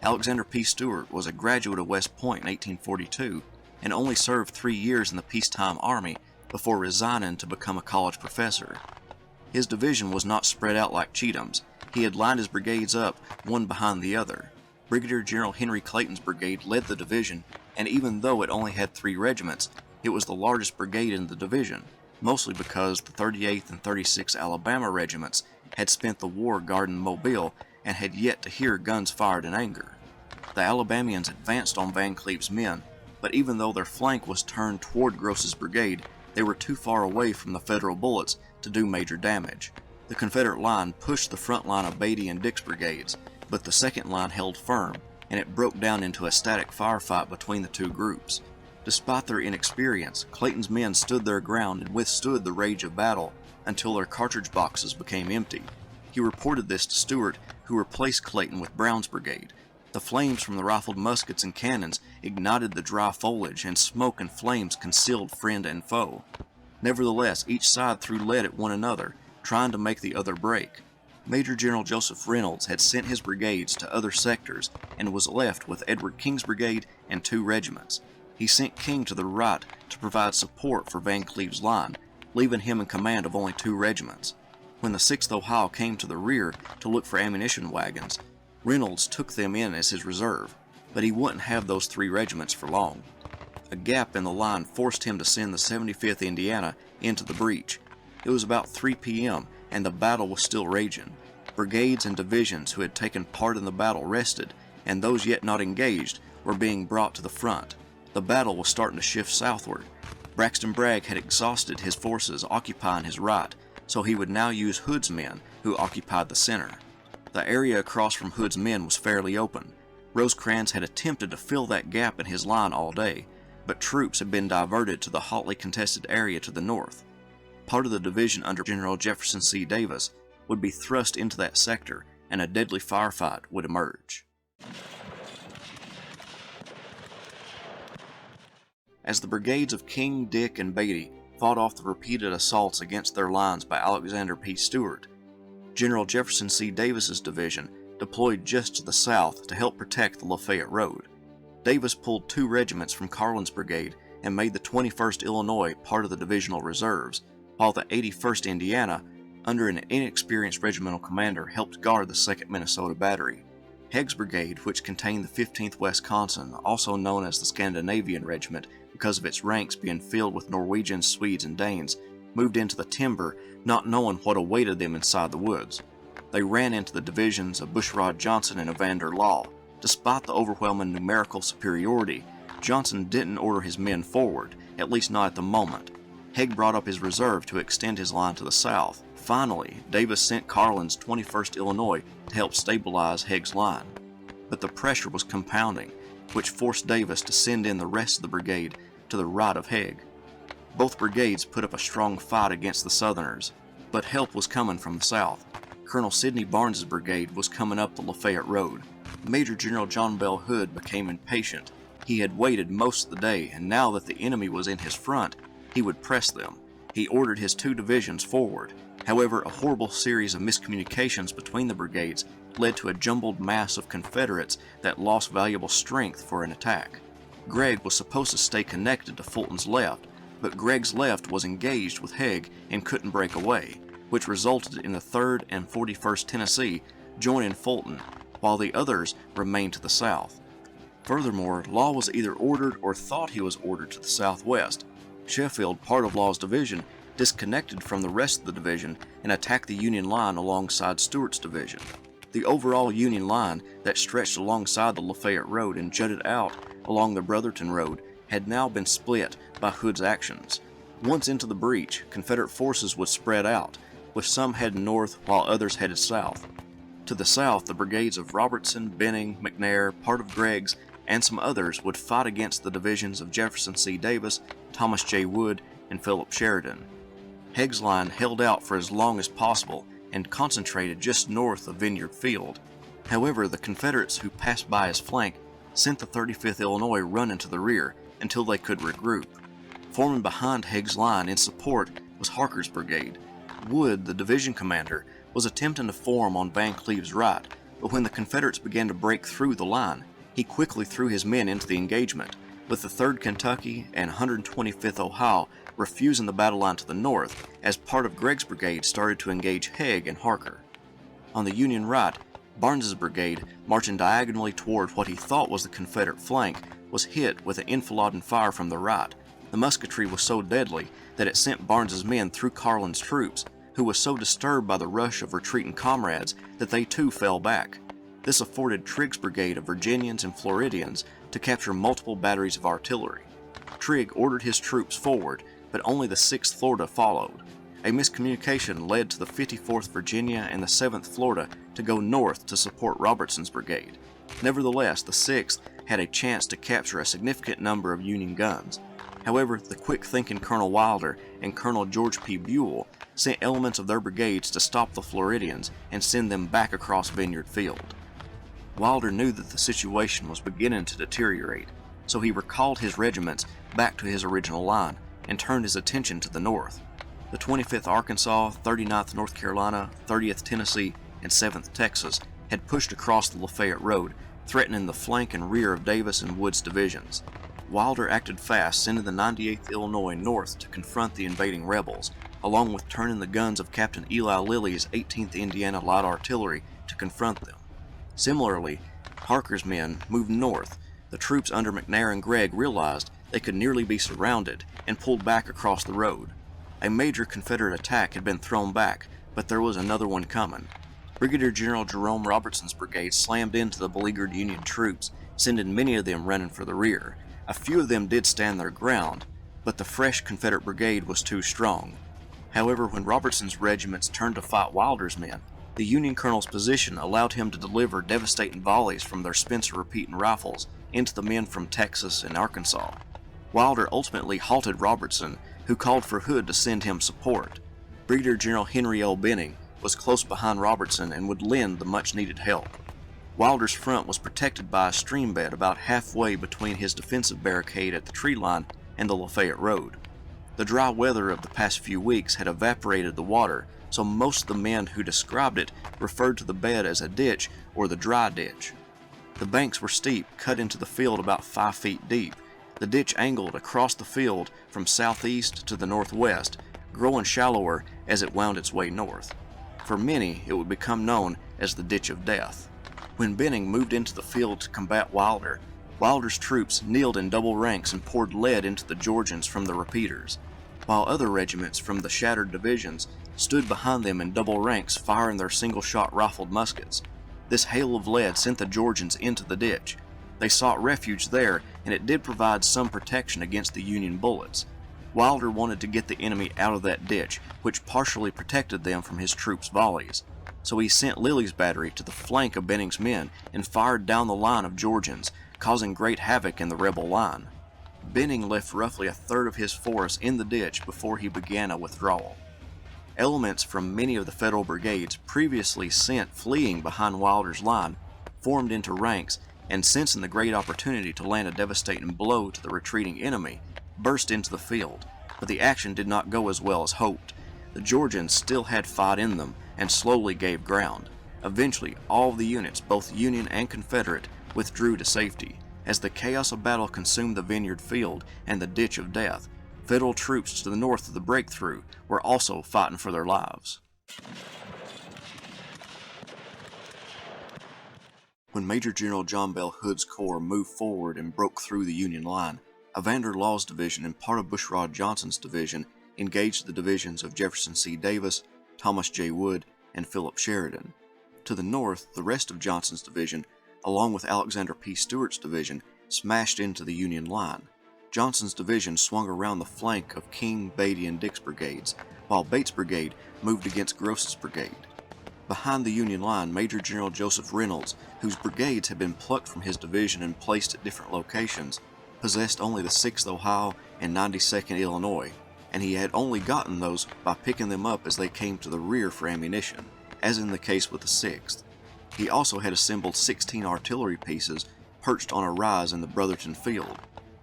Alexander P. Stewart was a graduate of West Point in 1842 and only served 3 years in the peacetime army before resigning to become a college professor. His division was not spread out like Cheatham's. He had lined his brigades up, one behind the other. Brigadier General Henry Clayton's brigade led the division, and even though it only had 3 regiments, it was the largest brigade in the division, mostly because the 38th and 36th Alabama regiments had spent the war guarding Mobile and had yet to hear guns fired in anger. The Alabamians advanced on Van Cleve's men, but even though their flank was turned toward Gross's brigade, they were too far away from the Federal bullets to do major damage. The Confederate line pushed the front line of Beatty and Dick's brigades, but the second line held firm, and it broke down into a static firefight between the 2 groups. Despite their inexperience, Clayton's men stood their ground and withstood the rage of battle until their cartridge boxes became empty. He reported this to Stewart, who replaced Clayton with Brown's brigade. The flames from the rifled muskets and cannons ignited the dry foliage, and smoke and flames concealed friend and foe. Nevertheless, each side threw lead at one another, trying to make the other break. Major General Joseph Reynolds had sent his brigades to other sectors and was left with Edward King's brigade and 2 regiments. He sent King to the right to provide support for Van Cleve's line, leaving him in command of only 2 regiments. When the 6th Ohio came to the rear to look for ammunition wagons, Reynolds took them in as his reserve, but he wouldn't have those 3 regiments for long. A gap in the line forced him to send the 75th Indiana into the breach. It was about 3 p.m., and the battle was still raging. Brigades and divisions who had taken part in the battle rested, and those yet not engaged were being brought to the front. The battle was starting to shift southward. Braxton Bragg had exhausted his forces occupying his right, so he would now use Hood's men, who occupied the center. The area across from Hood's men was fairly open. Rosecrans had attempted to fill that gap in his line all day, but troops had been diverted to the hotly contested area to the north. Part of the division under General Jefferson C. Davis would be thrust into that sector, and a deadly firefight would emerge. As the brigades of King, Dick, and Beatty fought off the repeated assaults against their lines by Alexander P. Stewart, General Jefferson C. Davis's division deployed just to the south to help protect the Lafayette Road. Davis pulled 2 regiments from Carlin's brigade and made the 21st Illinois part of the divisional reserves, while the 81st Indiana, under an inexperienced regimental commander, helped guard the 2nd Minnesota Battery. Hegg's brigade, which contained the 15th Wisconsin, also known as the Scandinavian Regiment because of its ranks being filled with Norwegians, Swedes, and Danes, moved into the timber, not knowing what awaited them inside the woods. They ran into the divisions of Bushrod Johnson and Evander Law. Despite the overwhelming numerical superiority, Johnson didn't order his men forward, at least not at the moment. Hegg brought up his reserve to extend his line to the south. Finally, Davis sent Carlin's 21st Illinois to help stabilize Hegg's line. But the pressure was compounding, which forced Davis to send in the rest of the brigade to the right of Hegg. Both brigades put up a strong fight against the Southerners, but help was coming from the south. Colonel Sidney Barnes's brigade was coming up the Lafayette Road. Major General John Bell Hood became impatient. He had waited most of the day, and now that the enemy was in his front, he would press them. He ordered his 2 divisions forward. However, a horrible series of miscommunications between the brigades led to a jumbled mass of Confederates that lost valuable strength for an attack. Gregg was supposed to stay connected to Fulton's left, but Gregg's left was engaged with Haig and couldn't break away, which resulted in the 3rd and 41st Tennessee joining Fulton, while the others remained to the south. Furthermore, Law was either ordered or thought he was ordered to the southwest. Sheffield, part of Law's division, disconnected from the rest of the division and attacked the Union line alongside Stuart's division. The overall Union line that stretched alongside the Lafayette Road and jutted out along the Brotherton Road had now been split by Hood's actions. Once into the breach, Confederate forces would spread out, with some heading north while others headed south. To the south, the brigades of Robertson, Benning, McNair, part of Gregg's, and some others would fight against the divisions of Jefferson C. Davis, Thomas J. Wood, and Philip Sheridan. Haig's line held out for as long as possible and concentrated just north of Vineyard Field. However, the Confederates who passed by his flank sent the 35th Illinois running to the rear until they could regroup. Forming behind Haig's line in support was Harker's brigade. Wood, the division commander, was attempting to form on Van Cleve's right, but when the Confederates began to break through the line, he quickly threw his men into the engagement, with the 3rd Kentucky and 125th Ohio refusing the battle line to the north as part of Gregg's brigade started to engage Haig and Harker. On the Union right, Barnes's brigade, marching diagonally toward what he thought was the Confederate flank, was hit with an enfilade fire from the right. The musketry was so deadly that it sent Barnes's men through Carlin's troops, who was so disturbed by the rush of retreating comrades that they too fell back. This afforded Trigg's brigade of Virginians and Floridians to capture multiple batteries of artillery. Trigg ordered his troops forward, but only the 6th Florida followed. A miscommunication led to the 54th Virginia and the 7th Florida to go north to support Robertson's brigade. Nevertheless, the 6th had a chance to capture a significant number of Union guns. However, the quick-thinking Colonel Wilder and Colonel George P. Buell sent elements of their brigades to stop the Floridians and send them back across Vineyard Field. Wilder knew that the situation was beginning to deteriorate, so he recalled his regiments back to his original line and turned his attention to the north. The 25th Arkansas, 39th North Carolina, 30th Tennessee, and 7th Texas had pushed across the Lafayette Road, threatening the flank and rear of Davis and Wood's divisions. Wilder acted fast, sending the 98th Illinois north to confront the invading rebels, along with turning the guns of Captain Eli Lilly's 18th Indiana Light Artillery to confront them. Similarly, Harker's men moved north. The troops under McNair and Gregg realized they could nearly be surrounded and pulled back across the road. A major Confederate attack had been thrown back, but there was another one coming. Brigadier General Jerome Robertson's brigade slammed into the beleaguered Union troops, sending many of them running for the rear. A few of them did stand their ground, but the fresh Confederate brigade was too strong. However, when Robertson's regiments turned to fight Wilder's men, the Union colonel's position allowed him to deliver devastating volleys from their Spencer repeating rifles into the men from Texas and Arkansas. Wilder ultimately halted Robertson, who called for Hood to send him support. Brigadier General Henry L. Benning was close behind Robertson and would lend the much-needed help. Wilder's front was protected by a stream bed about halfway between his defensive barricade at the tree line and the Lafayette Road. The dry weather of the past few weeks had evaporated the water, so most of the men who described it referred to the bed as a ditch or the dry ditch. The banks were steep, cut into the field about 5 feet deep. The ditch angled across the field from southeast to the northwest, growing shallower as it wound its way north. For many, it would become known as the Ditch of Death. When Benning moved into the field to combat Wilder, Wilder's troops kneeled in double ranks and poured lead into the Georgians from the repeaters, while other regiments from the shattered divisions stood behind them in double ranks firing their single-shot rifled muskets. This hail of lead sent the Georgians into the ditch. They sought refuge there, and it did provide some protection against the Union bullets. Wilder wanted to get the enemy out of that ditch, which partially protected them from his troops' volleys. So he sent Lilly's battery to the flank of Benning's men and fired down the line of Georgians, causing great havoc in the rebel line. Benning left roughly a third of his force in the ditch before he began a withdrawal. Elements from many of the Federal brigades previously sent fleeing behind Wilder's line formed into ranks and, sensing the great opportunity to land a devastating blow to the retreating enemy, burst into the field, but the action did not go as well as hoped. The Georgians still had fight in them and slowly gave ground. Eventually, all of the units, both Union and Confederate, withdrew to safety. As the chaos of battle consumed the Vineyard field and the Ditch of Death, Federal troops to the north of the breakthrough were also fighting for their lives. When Major General John Bell Hood's corps moved forward and broke through the Union line, Evander Law's division and part of Bushrod Johnson's division engaged the divisions of Jefferson C. Davis, Thomas J. Wood, and Philip Sheridan. To the north, the rest of Johnson's division, along with Alexander P. Stewart's division, smashed into the Union line. Johnson's division swung around the flank of King, Beatty, and Dick's brigades, while Bates' brigade moved against Gross's brigade. Behind the Union line, Major General Joseph Reynolds, whose brigades had been plucked from his division and placed at different locations, possessed only the 6th Ohio and 92nd Illinois, and he had only gotten those by picking them up as they came to the rear for ammunition, as in the case with the 6th. He also had assembled 16 artillery pieces perched on a rise in the Brotherton field.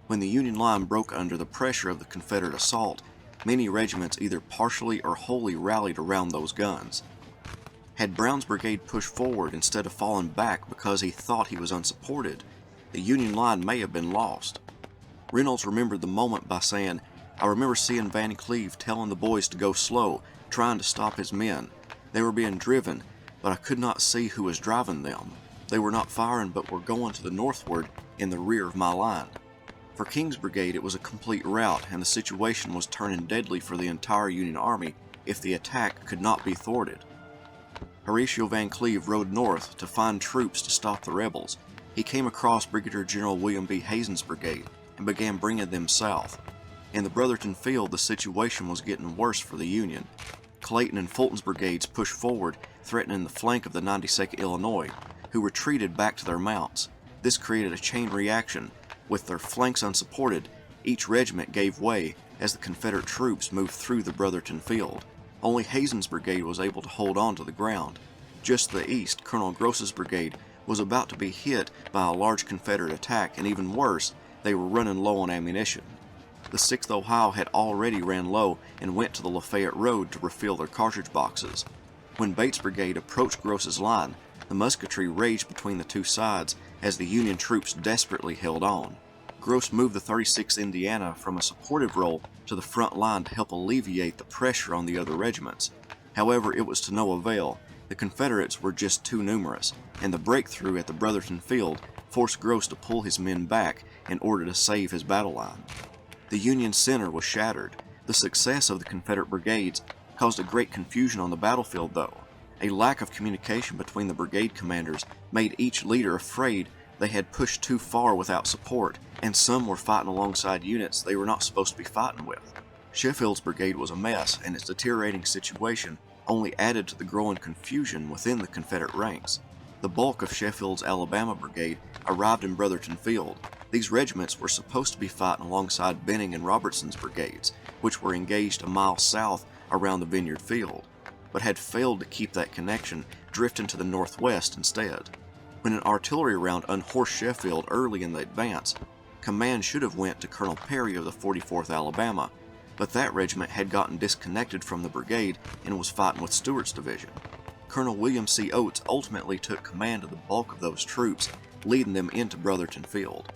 When the Union line broke under the pressure of the Confederate assault, many regiments either partially or wholly rallied around those guns. Had Brown's brigade pushed forward instead of falling back because he thought he was unsupported, the Union line may have been lost. Reynolds remembered the moment by saying, "I remember seeing Van Cleve telling the boys to go slow, trying to stop his men. They were being driven, but I could not see who was driving them. They were not firing but were going to the northward in the rear of my line." For King's brigade, it was a complete rout, and the situation was turning deadly for the entire Union Army if the attack could not be thwarted. Horatio Van Cleve rode north to find troops to stop the rebels. He came across Brigadier General William B. Hazen's brigade and began bringing them south. In the Brotherton field, the situation was getting worse for the Union. Clayton and Fulton's brigades pushed forward, threatening the flank of the 92nd Illinois, who retreated back to their mounts. This created a chain reaction. With their flanks unsupported, each regiment gave way as the Confederate troops moved through the Brotherton field. Only Hazen's brigade was able to hold on to the ground. Just to the east, Colonel Gross's brigade was about to be hit by a large Confederate attack, and even worse, they were running low on ammunition. The 6th Ohio had already ran low and went to the Lafayette Road to refill their cartridge boxes. When Bates' brigade approached Gross's line, the musketry raged between the two sides as the Union troops desperately held on. Gross moved the 36th Indiana from a supportive role to the front line to help alleviate the pressure on the other regiments. However, it was to no avail. The Confederates were just too numerous, and the breakthrough at the Brotherton field forced Gross to pull his men back in order to save his battle line. The Union center was shattered. The success of the Confederate brigades caused a great confusion on the battlefield, though. A lack of communication between the brigade commanders made each leader afraid they had pushed too far without support, and some were fighting alongside units they were not supposed to be fighting with. Sheffield's brigade was a mess, and its deteriorating situation only added to the growing confusion within the Confederate ranks. The bulk of Sheffield's Alabama brigade arrived in Brotherton field. These regiments were supposed to be fighting alongside Benning and Robertson's brigades, which were engaged a mile south around the Vineyard field, but had failed to keep that connection, drifting to the northwest instead. When an artillery round unhorsed Sheffield early in the advance, command should have went to Colonel Perry of the 44th Alabama, but that regiment had gotten disconnected from the brigade and was fighting with Stewart's division. Colonel William C. Oates ultimately took command of the bulk of those troops, leading them into Brotherton field.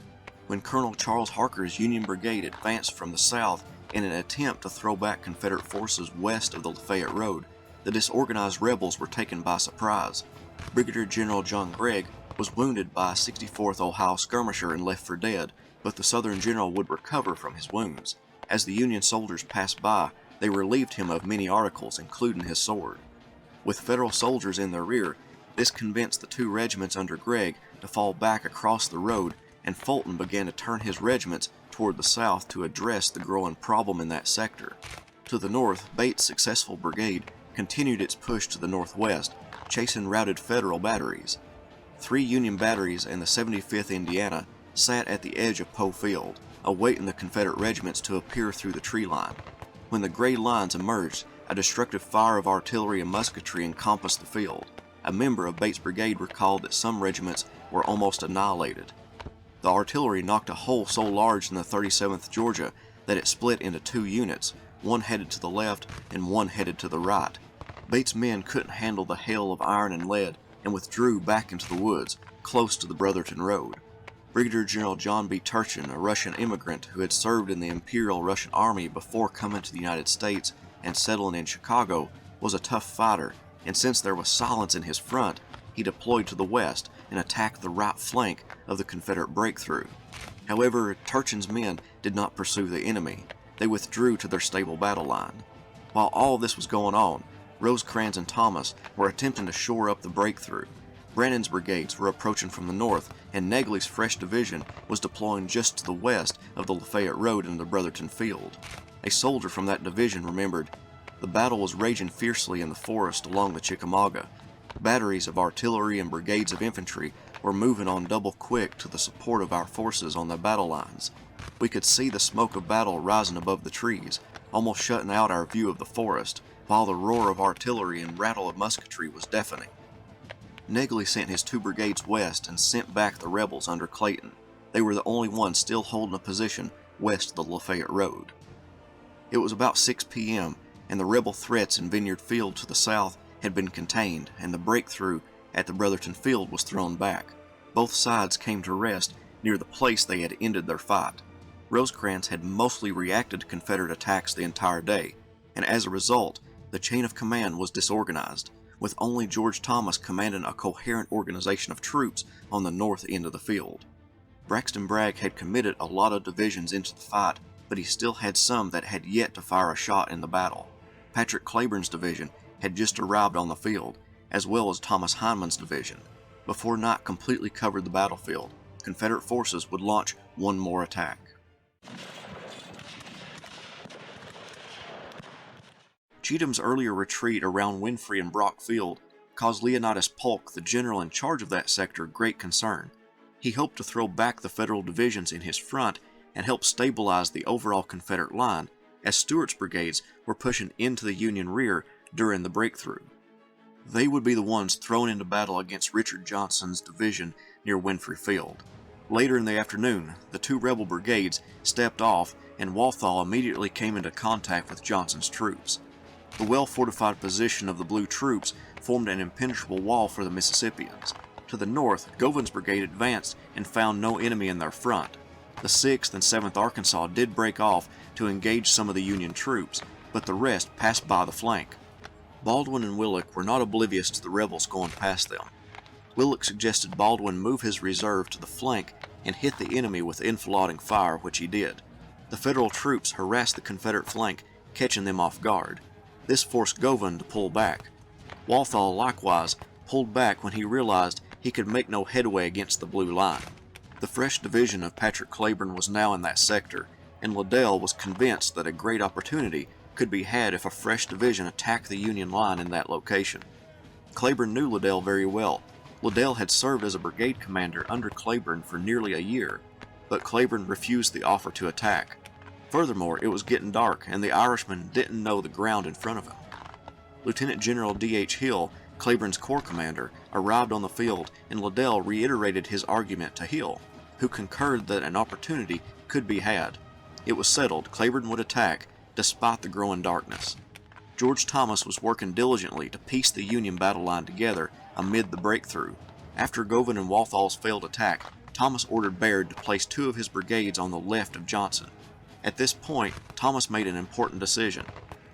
When Colonel Charles Harker's Union brigade advanced from the south in an attempt to throw back Confederate forces west of the Lafayette Road, the disorganized rebels were taken by surprise. Brigadier General John Gregg was wounded by a 64th Ohio skirmisher and left for dead, but the Southern general would recover from his wounds. As the Union soldiers passed by, they relieved him of many articles, including his sword. With Federal soldiers in their rear, this convinced the two regiments under Gregg to fall back across the road, and Fulton began to turn his regiments toward the south to address the growing problem in that sector. To the north, Bates' successful brigade continued its push to the northwest, chasing routed Federal batteries. 3 Union batteries and the 75th Indiana sat at the edge of Poe Field, awaiting the Confederate regiments to appear through the tree line. When the gray lines emerged, A destructive fire of artillery and musketry encompassed the field. A member of Bates' brigade recalled that some regiments were almost annihilated. The artillery knocked a hole so large in the 37th Georgia that it split into two units, one headed to the left and one headed to the right. Bates' men couldn't handle the hail of iron and lead and withdrew back into the woods, close to the Brotherton road. Brigadier General John B. Turchin, a Russian immigrant who had served in the Imperial Russian Army before coming to the United States and settling in Chicago, was a tough fighter, and since there was silence in his front, he deployed to the west and attacked the right flank of the Confederate breakthrough. However, Turchin's men did not pursue the enemy. They withdrew to their stable battle line. While all this was going on, Rosecrans and Thomas were attempting to shore up the breakthrough. Brannan's brigades were approaching from the north, and Negley's fresh division was deploying just to the west of the Lafayette Road into Brotherton Field. A soldier from that division remembered, "The battle was raging fiercely in the forest along the Chickamauga. Batteries of artillery and brigades of infantry were moving on double quick to the support of our forces on the battle lines. We could see the smoke of battle rising above the trees, almost shutting out our view of the forest, while the roar of artillery and rattle of musketry was deafening." Negley sent his two brigades west and sent back the rebels under Clayton. They were the only ones still holding a position west of the Lafayette Road. It was about 6 p.m., and the rebel threats in Vineyard Field to the south had been contained, and the breakthrough at the Brotherton Field was thrown back. Both sides came to rest near the place they had ended their fight. Rosecrans had mostly reacted to Confederate attacks the entire day, and as a result, the chain of command was disorganized, with only George Thomas commanding a coherent organization of troops on the north end of the field. Braxton Bragg had committed a lot of divisions into the fight, but he still had some that had yet to fire a shot in the battle. Patrick Cleburne's division had just arrived on the field, as well as Thomas Hindman's division. Before night completely covered the battlefield, Confederate forces would launch one more attack. Cheatham's earlier retreat around Winfrey and Brock Field caused Leonidas Polk, the general in charge of that sector, great concern. He hoped to throw back the Federal divisions in his front and help stabilize the overall Confederate line, as Stuart's brigades were pushing into the Union rear during the breakthrough. They would be the ones thrown into battle against Richard Johnson's division near Winfrey Field. Later in the afternoon, the two rebel brigades stepped off, and Walthall immediately came into contact with Johnson's troops. The well-fortified position of the Blue troops formed an impenetrable wall for the Mississippians. To the north, Govan's brigade advanced and found no enemy in their front. The 6th and 7th Arkansas did break off to engage some of the Union troops, but the rest passed by the flank. Baldwin and Willock were not oblivious to the rebels going past them. Willock suggested Baldwin move his reserve to the flank and hit the enemy with enfilading fire, which he did. The Federal troops harassed the Confederate flank, catching them off guard. This forced Govan to pull back. Walthall likewise pulled back when he realized he could make no headway against the Blue line. The fresh division of Patrick Cleburne was now in that sector, and Liddell was convinced that a great opportunity could be had if a fresh division attacked the Union line in that location. Cleburne knew Liddell very well. Liddell had served as a brigade commander under Cleburne for nearly a year, but Cleburne refused the offer to attack. Furthermore, it was getting dark, and the Irishman didn't know the ground in front of him. Lieutenant General D.H. Hill, Cleburne's corps commander, arrived on the field, and Liddell reiterated his argument to Hill, who concurred that an opportunity could be had. It was settled Cleburne would attack, despite the growing darkness. George Thomas was working diligently to piece the Union battle line together amid the breakthrough. After Govan and Walthall's failed attack, Thomas ordered Baird to place 2 of his brigades on the left of Johnson. At this point, Thomas made an important decision.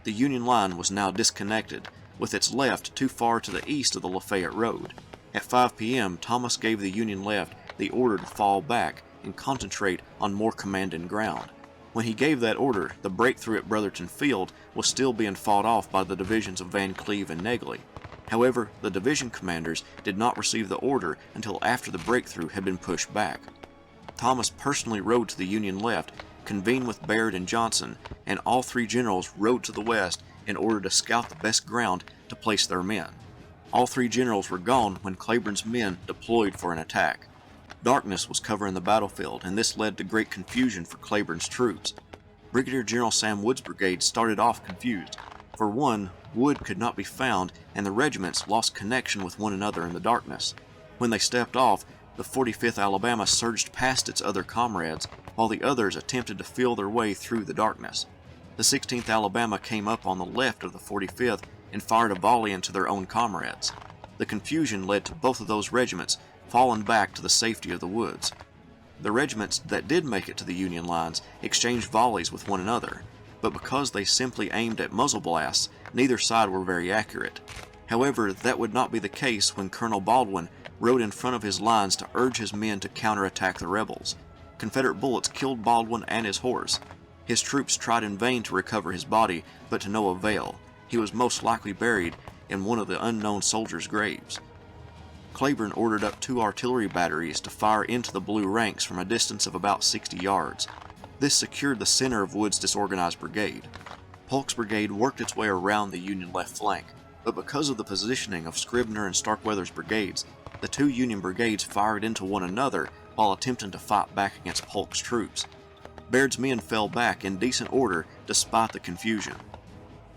The Union line was now disconnected, with its left too far to the east of the Lafayette Road. At 5 p.m., Thomas gave the Union left the order to fall back and concentrate on more commanding ground. When he gave that order, the breakthrough at Brotherton Field was still being fought off by the divisions of Van Cleve and Negley. However, the division commanders did not receive the order until after the breakthrough had been pushed back. Thomas personally rode to the Union left, convened with Baird and Johnson, and all 3 generals rode to the west in order to scout the best ground to place their men. All 3 generals were gone when Cleburne's men deployed for an attack. Darkness was covering the battlefield, and this led to great confusion for Cleburne's troops. Brigadier General Sam Wood's brigade started off confused. For one, wood could not be found, and the regiments lost connection with one another in the darkness. When they stepped off, the 45th Alabama surged past its other comrades, while the others attempted to feel their way through the darkness. The 16th Alabama came up on the left of the 45th and fired a volley into their own comrades. The confusion led to both of those regiments falling back to the safety of the woods. The regiments that did make it to the Union lines exchanged volleys with one another, but because they simply aimed at muzzle blasts, neither side were very accurate. However, that would not be the case when Colonel Baldwin rode in front of his lines to urge his men to counterattack the rebels. Confederate bullets killed Baldwin and his horse. His troops tried in vain to recover his body, but to no avail. He was most likely buried in one of the unknown soldiers' graves. Cleburne ordered up 2 artillery batteries to fire into the blue ranks from a distance of about 60 yards. This secured the center of Wood's disorganized brigade. Polk's brigade worked its way around the Union left flank, but because of the positioning of Scribner and Starkweather's brigades, the 2 Union brigades fired into one another while attempting to fight back against Polk's troops. Baird's men fell back in decent order despite the confusion.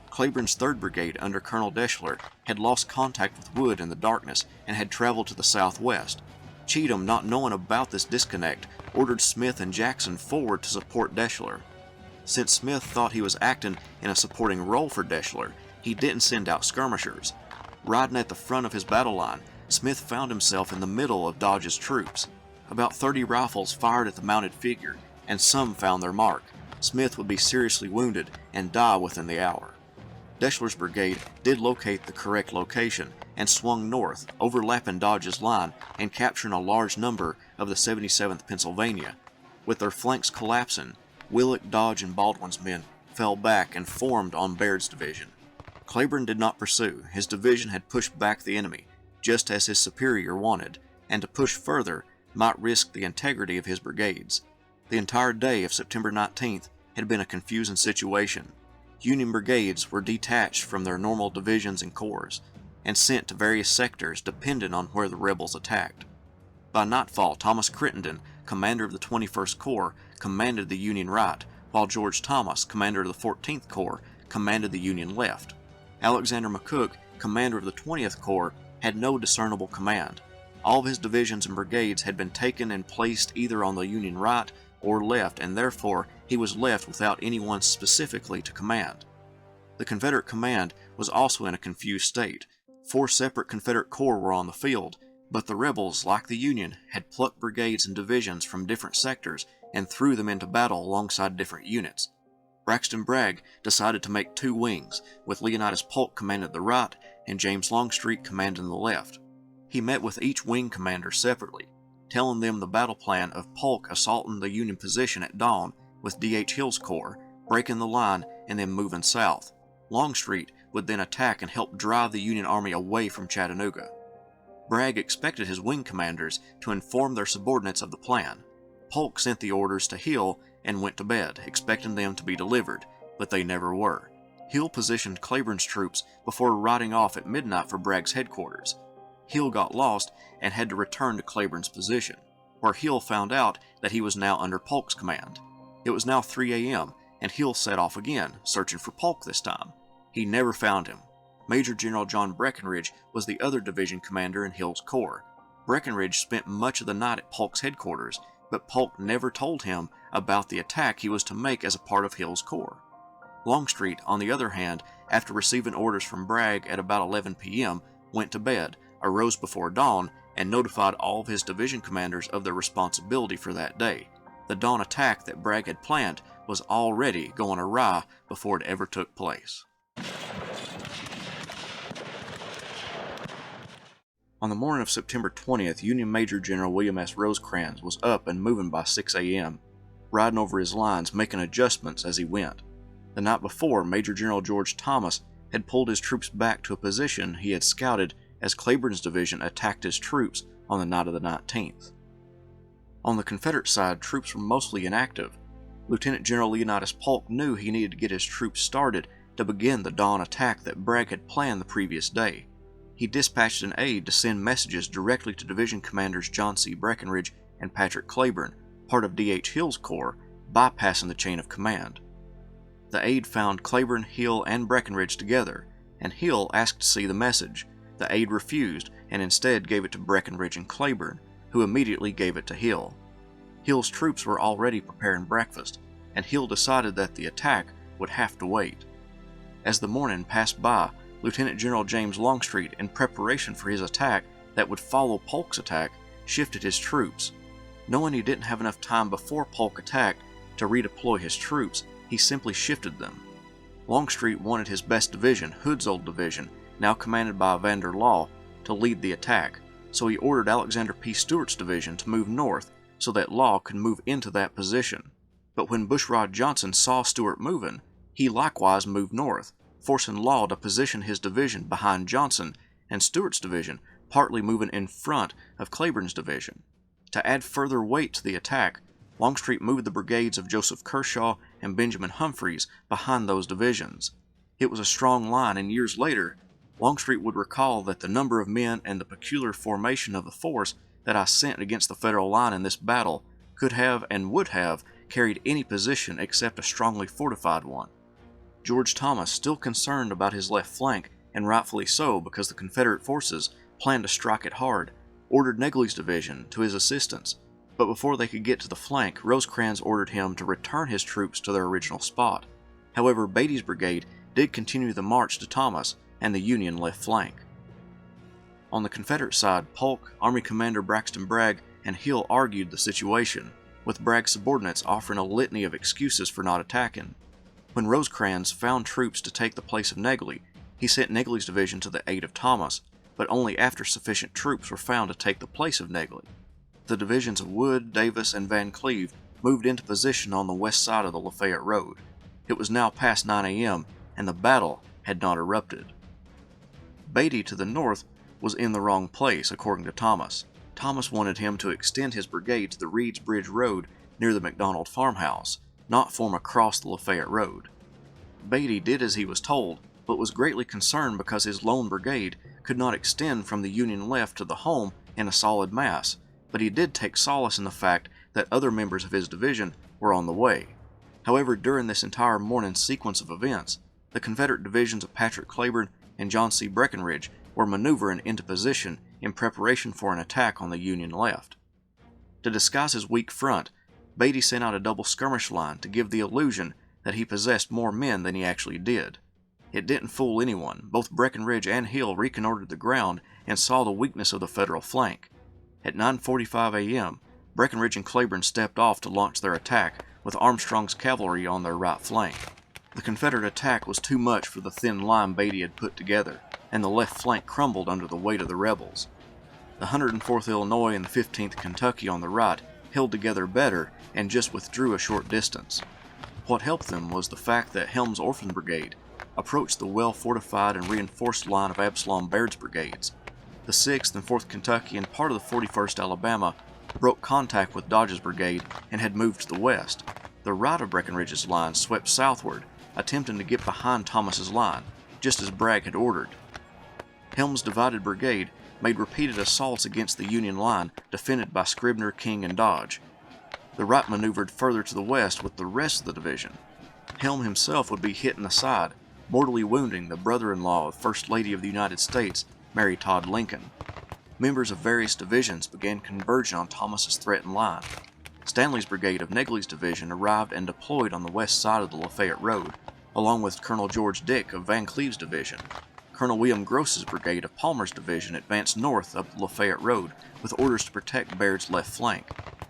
Cleburne's 3rd Brigade under Colonel Deschler had lost contact with Wood in the darkness and had traveled to the southwest. Cheatham, not knowing about this disconnect, ordered Smith and Jackson forward to support Deschler. Since Smith thought he was acting in a supporting role for Deschler, he didn't send out skirmishers. Riding at the front of his battle line, Smith found himself in the middle of Dodge's troops. About 30 rifles fired at the mounted figure, and some found their mark. Smith would be seriously wounded and die within the hour. Deschler's brigade did locate the correct location and swung north, overlapping Dodge's line and capturing a large number of the 77th Pennsylvania. With their flanks collapsing, Willock, Dodge, and Baldwin's men fell back and formed on Baird's division. Cleburne did not pursue. His division had pushed back the enemy, just as his superior wanted, and to push further might risk the integrity of his brigades. The entire day of September 19th had been a confusing situation. Union brigades were detached from their normal divisions and corps, and sent to various sectors depending on where the rebels attacked. By nightfall, Thomas Crittenden, commander of the 21st Corps, commanded the Union right, while George Thomas, commander of the 14th Corps, commanded the Union left. Alexander McCook, commander of the 20th Corps, had no discernible command. All of his divisions and brigades had been taken and placed either on the Union right or left, and therefore he was left without anyone specifically to command. The Confederate command was also in a confused state. 4 separate Confederate corps were on the field, but the rebels, like the Union, had plucked brigades and divisions from different sectors and threw them into battle alongside different units. Braxton Bragg decided to make 2 wings, with Leonidas Polk commanding the right and James Longstreet commanding the left. He met with each wing commander separately, telling them the battle plan of Polk assaulting the Union position at dawn with D.H. Hill's corps, breaking the line, and then moving south. Longstreet would then attack and help drive the Union Army away from Chattanooga. Bragg expected his wing commanders to inform their subordinates of the plan. Polk sent the orders to Hill and went to bed, expecting them to be delivered, but they never were. Hill positioned Cleburne's troops before riding off at midnight for Bragg's headquarters. Hill got lost and had to return to Cleburne's position, where Hill found out that he was now under Polk's command. It was now 3 a.m., and Hill set off again, searching for Polk this time. He never found him. Major General John Breckinridge was the other division commander in Hill's corps. Breckinridge spent much of the night at Polk's headquarters, but Polk never told him about the attack he was to make as a part of Hill's corps. Longstreet, on the other hand, after receiving orders from Bragg at about 11 p.m., went to bed, arose before dawn, and notified all of his division commanders of their responsibility for that day. The dawn attack that Bragg had planned was already going awry before it ever took place. On the morning of September 20th, Union Major General William S. Rosecrans was up and moving by 6 a.m., riding over his lines, making adjustments as he went. The night before, Major General George Thomas had pulled his troops back to a position he had scouted as Cleburne's division attacked his troops on the night of the 19th. On the Confederate side, troops were mostly inactive. Lieutenant General Leonidas Polk knew he needed to get his troops started to begin the dawn attack that Bragg had planned the previous day. He dispatched an aide to send messages directly to division commanders John C. Breckinridge and Patrick Cleburne, part of D.H. Hill's corps, bypassing the chain of command. The aide found Cleburne, Hill, and Breckinridge together, and Hill asked to see the message. The aide refused and instead gave it to Breckinridge and Cleburne, who immediately gave it to Hill. Hill's troops were already preparing breakfast, and Hill decided that the attack would have to wait. As the morning passed by, Lieutenant General James Longstreet, in preparation for his attack that would follow Polk's attack, shifted his troops. Knowing he didn't have enough time before Polk attacked to redeploy his troops, he simply shifted them. Longstreet wanted his best division, Hood's old division, now commanded by Evander Law, to lead the attack, so he ordered Alexander P. Stewart's division to move north so that Law could move into that position. But when Bushrod Johnson saw Stewart moving, he likewise moved north, forcing Law to position his division behind Johnson and Stewart's division partly moving in front of Cleburne's division. To add further weight to the attack, Longstreet moved the brigades of Joseph Kershaw and Benjamin Humphreys behind those divisions. It was a strong line, and years later, Longstreet would recall that the number of men and the peculiar formation of the force that I sent against the Federal line in this battle could have and would have carried any position except a strongly fortified one. George Thomas, still concerned about his left flank, and rightfully so because the Confederate forces planned to strike it hard, ordered Negley's division to his assistance, but before they could get to the flank, Rosecrans ordered him to return his troops to their original spot. However, Beatty's brigade did continue the march to Thomas and the Union left flank. On the Confederate side, Polk, Army Commander Braxton Bragg, and Hill argued the situation, with Bragg's subordinates offering a litany of excuses for not attacking. When Rosecrans found troops to take the place of Negley, he sent Negley's division to the aid of Thomas, but only after sufficient troops were found to take the place of Negley. The divisions of Wood, Davis, and Van Cleve moved into position on the west side of the Lafayette Road. It was now past 9 a.m., and the battle had not erupted. Beatty to the north was in the wrong place, according to Thomas. Thomas wanted him to extend his brigade to the Reed's Bridge Road near the McDonald farmhouse, not form across the Lafayette Road. Beatty did as he was told, but was greatly concerned because his lone brigade could not extend from the Union left to the home in a solid mass, but he did take solace in the fact that other members of his division were on the way. However, during this entire morning sequence of events, the Confederate divisions of Patrick Cleburne and John C. Breckinridge were maneuvering into position in preparation for an attack on the Union left. To disguise his weak front, Beatty sent out a double skirmish line to give the illusion that he possessed more men than he actually did. It didn't fool anyone. Both Breckinridge and Hill reconnoitered the ground and saw the weakness of the Federal flank. At 9:45 a.m., Breckinridge and Cleburne stepped off to launch their attack, with Armstrong's cavalry on their right flank. The Confederate attack was too much for the thin line Beatty had put together, and the left flank crumbled under the weight of the rebels. The 104th Illinois and the 15th Kentucky on the right held together better and just withdrew a short distance. What helped them was the fact that Helm's Orphan Brigade approached the well-fortified and reinforced line of Absalom Baird's brigades. The 6th and 4th Kentucky and part of the 41st Alabama broke contact with Dodge's brigade and had moved to the west. The right of Breckinridge's line swept southward, attempting to get behind Thomas's line, just as Bragg had ordered. Helm's divided brigade made repeated assaults against the Union line defended by Scribner, King, and Dodge. The right maneuvered further to the west with the rest of the division. Helm himself would be hit in the side, mortally wounding the brother-in-law of First Lady of the United States, Mary Todd Lincoln. Members of various divisions began converging on Thomas's threatened line. Stanley's brigade of Negley's division arrived and deployed on the west side of the Lafayette Road, along with Colonel George Dick of Van Cleve's division. Colonel William Gross's brigade of Palmer's division advanced north up the Lafayette Road with orders to protect Baird's left flank.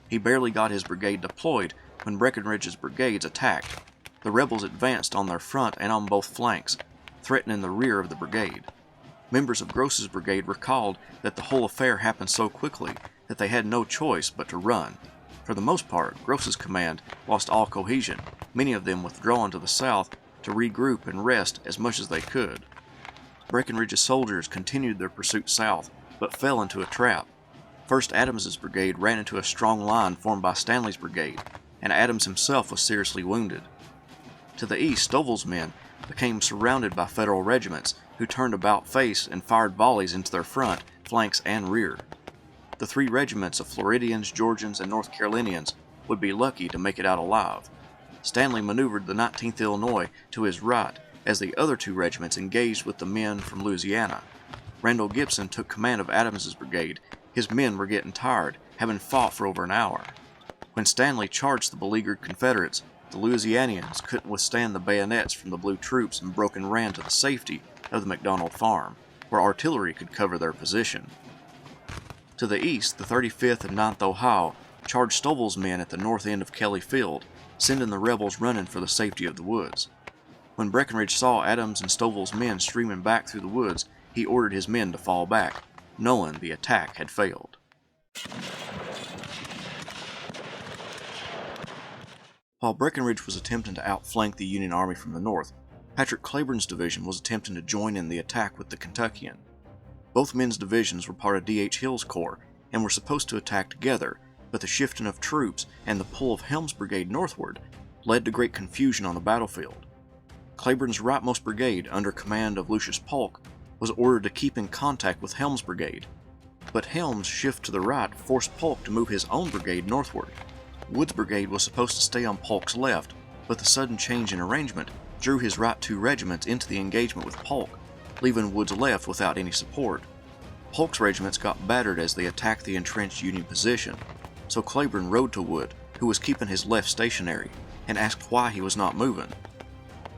He barely got his brigade deployed when Breckinridge's brigades attacked. The rebels advanced on their front and on both flanks, threatening the rear of the brigade. Members of Gross's brigade recalled that the whole affair happened so quickly that they had no choice but to run. For the most part, Gross's command lost all cohesion, many of them withdrawing to the south to regroup and rest as much as they could. Breckinridge's soldiers continued their pursuit south, but fell into a trap. First Adams's brigade ran into a strong line formed by Stanley's brigade, and Adams himself was seriously wounded. To the east, Stovall's men became surrounded by Federal regiments, who turned about face and fired volleys into their front, flanks, and rear. The 3 regiments of Floridians, Georgians, and North Carolinians would be lucky to make it out alive. Stanley maneuvered the 19th Illinois to his right as the other two regiments engaged with the men from Louisiana. Randall Gibson took command of Adams's brigade. His men were getting tired, having fought for over an hour. When Stanley charged the beleaguered Confederates, the Louisianians couldn't withstand the bayonets from the blue troops and broke and ran to the safety of the McDonald Farm, where artillery could cover their position. To the east, the 35th and 9th Ohio charged Stovall's men at the north end of Kelly Field, sending the rebels running for the safety of the woods. When Breckinridge saw Adams and Stovall's men streaming back through the woods, he ordered his men to fall back, knowing the attack had failed. While Breckinridge was attempting to outflank the Union Army from the north, Patrick Cleburne's division was attempting to join in the attack with the Kentuckian. Both men's divisions were part of D.H. Hill's corps and were supposed to attack together, but the shifting of troops and the pull of Helm's brigade northward led to great confusion on the battlefield. Cleburne's rightmost brigade, under command of Lucius Polk, was ordered to keep in contact with Helm's brigade, but Helm's shift to the right forced Polk to move his own brigade northward. Wood's brigade was supposed to stay on Polk's left, but the sudden change in arrangement drew his right two regiments into the engagement with Polk, leaving Wood's left without any support. Polk's regiments got battered as they attacked the entrenched Union position, so Cleburne rode to Wood, who was keeping his left stationary, and asked why he was not moving.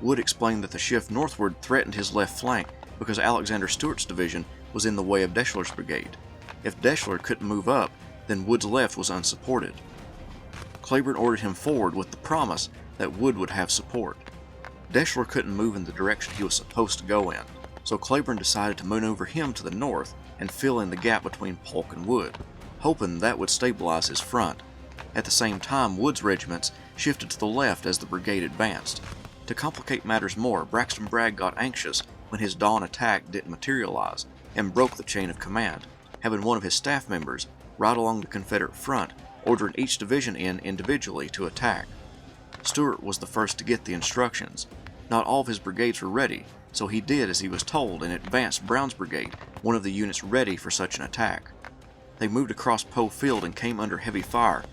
Wood explained that the shift northward threatened his left flank because Alexander Stewart's division was in the way of Deschler's brigade. If Deschler couldn't move up, then Wood's left was unsupported. Cleburne ordered him forward with the promise that Wood would have support. Deschler couldn't move in the direction he was supposed to go in, so Cleburne decided to maneuver him to the north and fill in the gap between Polk and Wood, hoping that would stabilize his front. At the same time, Wood's regiments shifted to the left as the brigade advanced. To complicate matters more, Braxton Bragg got anxious when his dawn attack didn't materialize and broke the chain of command, having one of his staff members ride along the Confederate front, ordering each division in individually to attack. Stewart was the first to get the instructions. Not all of his brigades were ready, so he did as he was told and advanced Brown's brigade, one of the units ready for such an attack. They moved across Poe Field and came under heavy fire.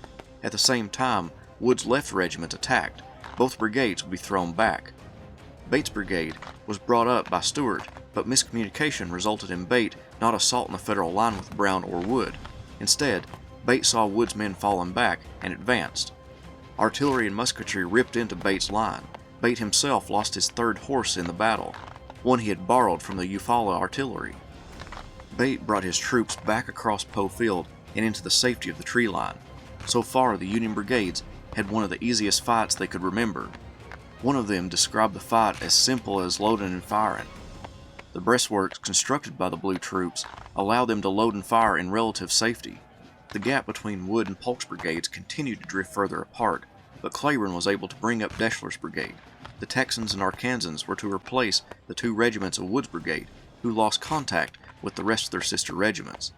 At the same time, Wood's left regiment attacked. Both brigades would be thrown back. Bates' brigade was brought up by Stewart, but miscommunication resulted in Bate not assaulting the Federal line with Brown or Wood. Instead, Bates saw Wood's men falling back and advanced. Artillery and musketry ripped into Bates' line. Bate himself lost his third horse in the battle, one he had borrowed from the Eufaula artillery. Bate brought his troops back across Poe Field and into the safety of the tree line. So far, the Union brigades had one of the easiest fights they could remember. One of them described the fight as simple as loading and firing. The breastworks constructed by the blue troops allowed them to load and fire in relative safety. The gap between Wood and Polk's brigades continued to drift further apart, but Cleburne was able to bring up Deschler's brigade. The Texans and Arkansans were to replace the two regiments of Wood's brigade, who lost contact with the rest of their sister regiments.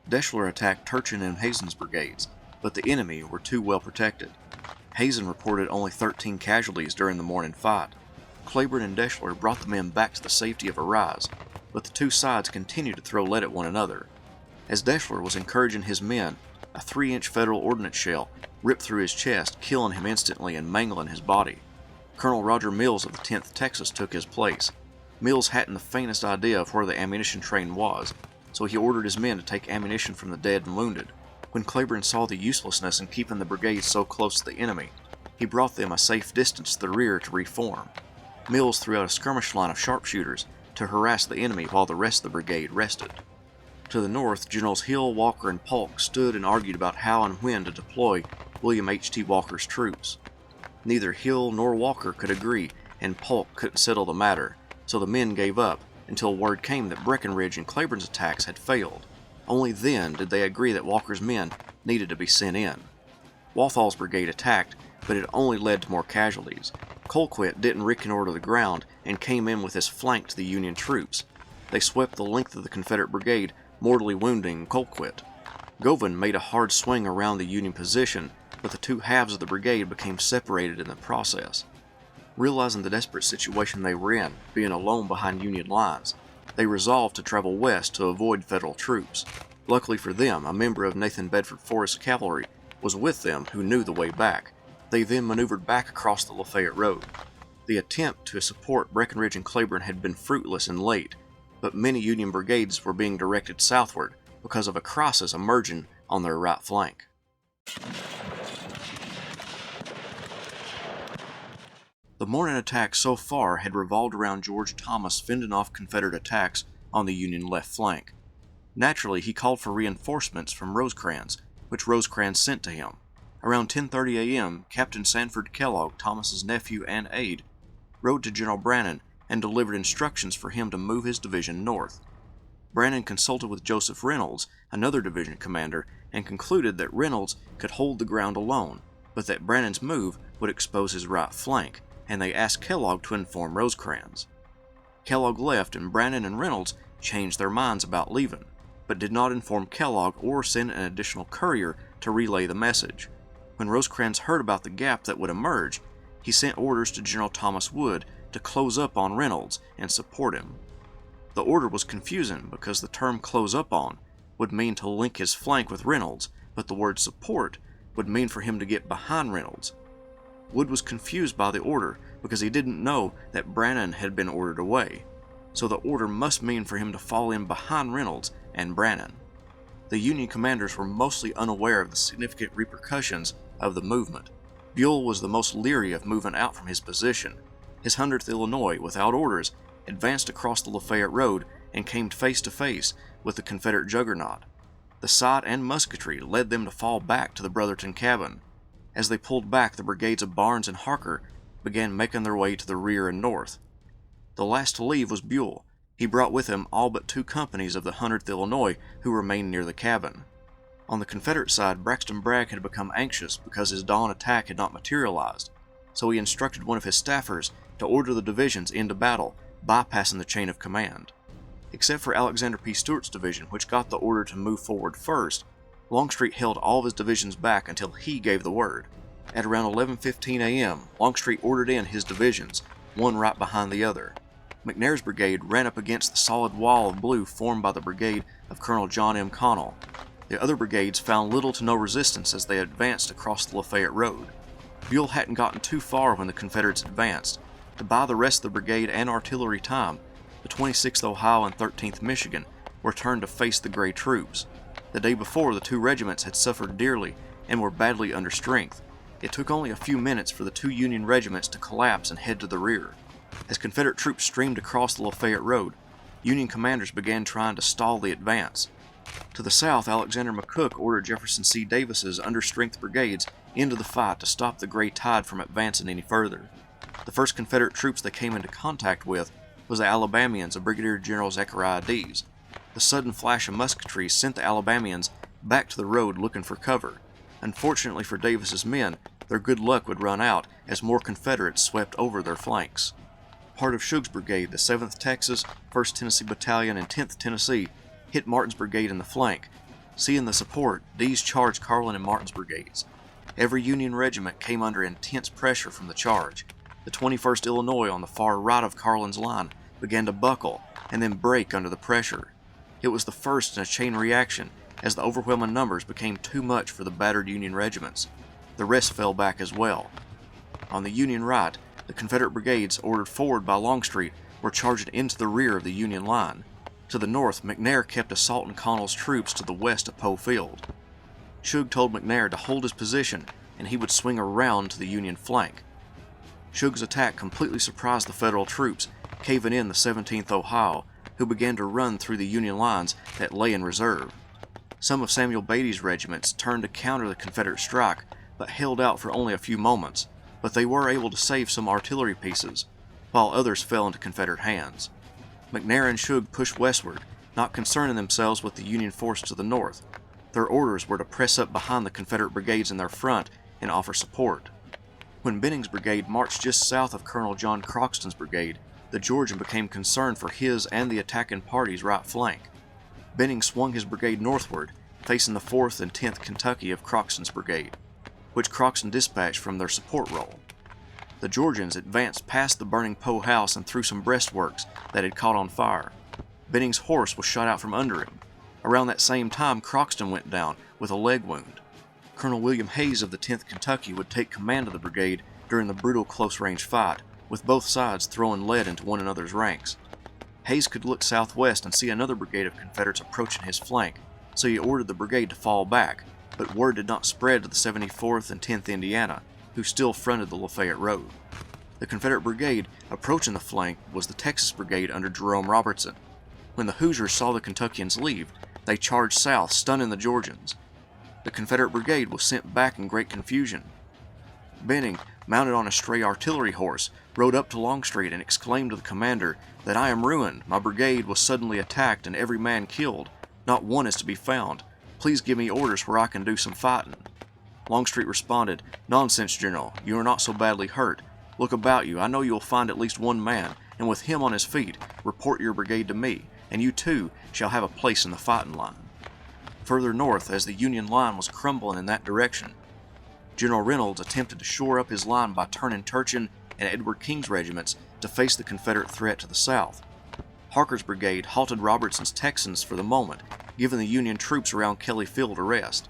Deschler attacked Turchin and Hazen's brigades, but the enemy were too well protected. Hazen reported only 13 casualties during the morning fight. Cleburne and Deschler brought the men back to the safety of a rise, but the two sides continued to throw lead at one another. As Deschler was encouraging his men, a 3-inch Federal ordnance shell ripped through his chest, killing him instantly and mangling his body. Colonel Roger Mills of the 10th Texas took his place. Mills hadn't the faintest idea of where the ammunition train was, so he ordered his men to take ammunition from the dead and wounded. When Cleburne saw the uselessness in keeping the brigade so close to the enemy, he brought them a safe distance to the rear to reform. Mills threw out a skirmish line of sharpshooters to harass the enemy while the rest of the brigade rested. To the north, Generals Hill, Walker, and Polk stood and argued about how and when to deploy William H.T. Walker's troops. Neither Hill nor Walker could agree, and Polk couldn't settle the matter, so the men gave up until word came that Breckinridge and Cleburne's attacks had failed. Only then did they agree that Walker's men needed to be sent in. Walthall's brigade attacked, but it only led to more casualties. Colquitt didn't reconnoiter the ground and came in with his flank to the Union troops. They swept the length of the Confederate brigade, mortally wounding Colquitt. Govan made a hard swing around the Union position, but the two halves of the brigade became separated in the process. Realizing the desperate situation they were in, being alone behind Union lines, they resolved to travel west to avoid Federal troops. Luckily for them, a member of Nathan Bedford Forrest's cavalry was with them who knew the way back. They then maneuvered back across the Lafayette Road. The attempt to support Breckinridge and Claiborne had been fruitless and late, but many Union brigades were being directed southward because of a crisis emerging on their right flank. The morning attack so far had revolved around George Thomas fending off Confederate attacks on the Union left flank. Naturally, he called for reinforcements from Rosecrans, which Rosecrans sent to him. Around 10:30 a.m., Captain Sanford Kellogg, Thomas's nephew and aide, rode to General Brannan and delivered instructions for him to move his division north. Brannan consulted with Joseph Reynolds, another division commander, and concluded that Reynolds could hold the ground alone, but that Brannan's move would expose his right flank, and they asked Kellogg to inform Rosecrans. Kellogg left, and Brannan and Reynolds changed their minds about leaving, but did not inform Kellogg or send an additional courier to relay the message. When Rosecrans heard about the gap that would emerge, he sent orders to General Thomas Wood to close up on Reynolds and support him. The order was confusing because the term close up on would mean to link his flank with Reynolds, but the word support would mean for him to get behind Reynolds. Wood was confused by the order because he didn't know that Brannan had been ordered away, so the order must mean for him to fall in behind Reynolds and Brannan. The Union commanders were mostly unaware of the significant repercussions of the movement. Buell was the most leery of moving out from his position. His 100th Illinois, without orders, advanced across the Lafayette Road and came face to face with the Confederate juggernaut. The sight and musketry led them to fall back to the Brotherton cabin. As they pulled back, the brigades of Barnes and Harker began making their way to the rear and north. The last to leave was Buell. He brought with him all but 2 companies of the 100th Illinois who remained near the cabin. On the Confederate side, Braxton Bragg had become anxious because his dawn attack had not materialized, so he instructed one of his staffers to order the divisions into battle, bypassing the chain of command. Except for Alexander P. Stewart's division, which got the order to move forward first, Longstreet held all of his divisions back until he gave the word. At around 11:15 a.m., Longstreet ordered in his divisions, one right behind the other. McNair's brigade ran up against the solid wall of blue formed by the brigade of Colonel John M. Connell. The other brigades found little to no resistance as they advanced across the Lafayette Road. Buell hadn't gotten too far when the Confederates advanced. To buy the rest of the brigade and artillery time, the 26th Ohio and 13th Michigan were turned to face the Gray troops. The day before, the 2 regiments had suffered dearly and were badly under strength. It took only a few minutes for the 2 Union regiments to collapse and head to the rear. As Confederate troops streamed across the Lafayette Road, Union commanders began trying to stall the advance. To the south, Alexander McCook ordered Jefferson C. Davis's understrength brigades into the fight to stop the Gray tide from advancing any further. The first Confederate troops they came into contact with was the Alabamians of Brigadier General Zechariah Dees. The sudden flash of musketry sent the Alabamians back to the road looking for cover. Unfortunately for Davis's men, their good luck would run out as more Confederates swept over their flanks. Part of Shug's brigade, the 7th Texas, 1st Tennessee Battalion, and 10th Tennessee, hit Martin's brigade in the flank. Seeing the support, Dees charged Carlin and Martin's brigades. Every Union regiment came under intense pressure from the charge. The 21st Illinois on the far right of Carlin's line began to buckle and then break under the pressure. It was the first in a chain reaction as the overwhelming numbers became too much for the battered Union regiments. The rest fell back as well. On the Union right, the Confederate brigades ordered forward by Longstreet were charging into the rear of the Union line. To the north, McNair kept assaulting Connell's troops to the west of Poe Field. Shug told McNair to hold his position and he would swing around to the Union flank. Shug's attack completely surprised the Federal troops, caving in the 17th Ohio, who began to run through the Union lines that lay in reserve. Some of Samuel Beatty's regiments turned to counter the Confederate strike, but held out for only a few moments, but they were able to save some artillery pieces, while others fell into Confederate hands. McNair and Shug pushed westward, not concerning themselves with the Union force to the north. Their orders were to press up behind the Confederate brigades in their front and offer support. When Benning's brigade marched just south of Colonel John Croxton's brigade, the Georgian became concerned for his and the attacking party's right flank. Benning swung his brigade northward, facing the 4th and 10th Kentucky of Croxton's brigade, which Croxton dispatched from their support role. The Georgians advanced past the burning Poe house and through some breastworks that had caught on fire. Benning's horse was shot out from under him. Around that same time, Croxton went down with a leg wound. Colonel William Hayes of the 10th Kentucky would take command of the brigade during the brutal close-range fight, with both sides throwing lead into one another's ranks. Hayes could look southwest and see another brigade of Confederates approaching his flank, so he ordered the brigade to fall back, but word did not spread to the 74th and 10th Indiana, who still fronted the Lafayette Road. The Confederate brigade approaching the flank was the Texas Brigade under Jerome Robertson. When the Hoosiers saw the Kentuckians leave, they charged south, stunning the Georgians. The Confederate brigade was sent back in great confusion. Benning, mounted on a stray artillery horse, rode up to Longstreet and exclaimed to the commander that "I am ruined. My brigade was suddenly attacked and every man killed. Not one is to be found. Please give me orders where I can do some fighting." Longstreet responded, "Nonsense, General. You are not so badly hurt. Look about you. I know you will find at least one man, and with him on his feet, report your brigade to me, and you too shall have a place in the fighting line." Further north, as the Union line was crumbling in that direction, General Reynolds attempted to shore up his line by turning Turchin and Edward King's regiments to face the Confederate threat to the south. Harker's brigade halted Robertson's Texans for the moment, giving the Union troops around Kelly Field a rest.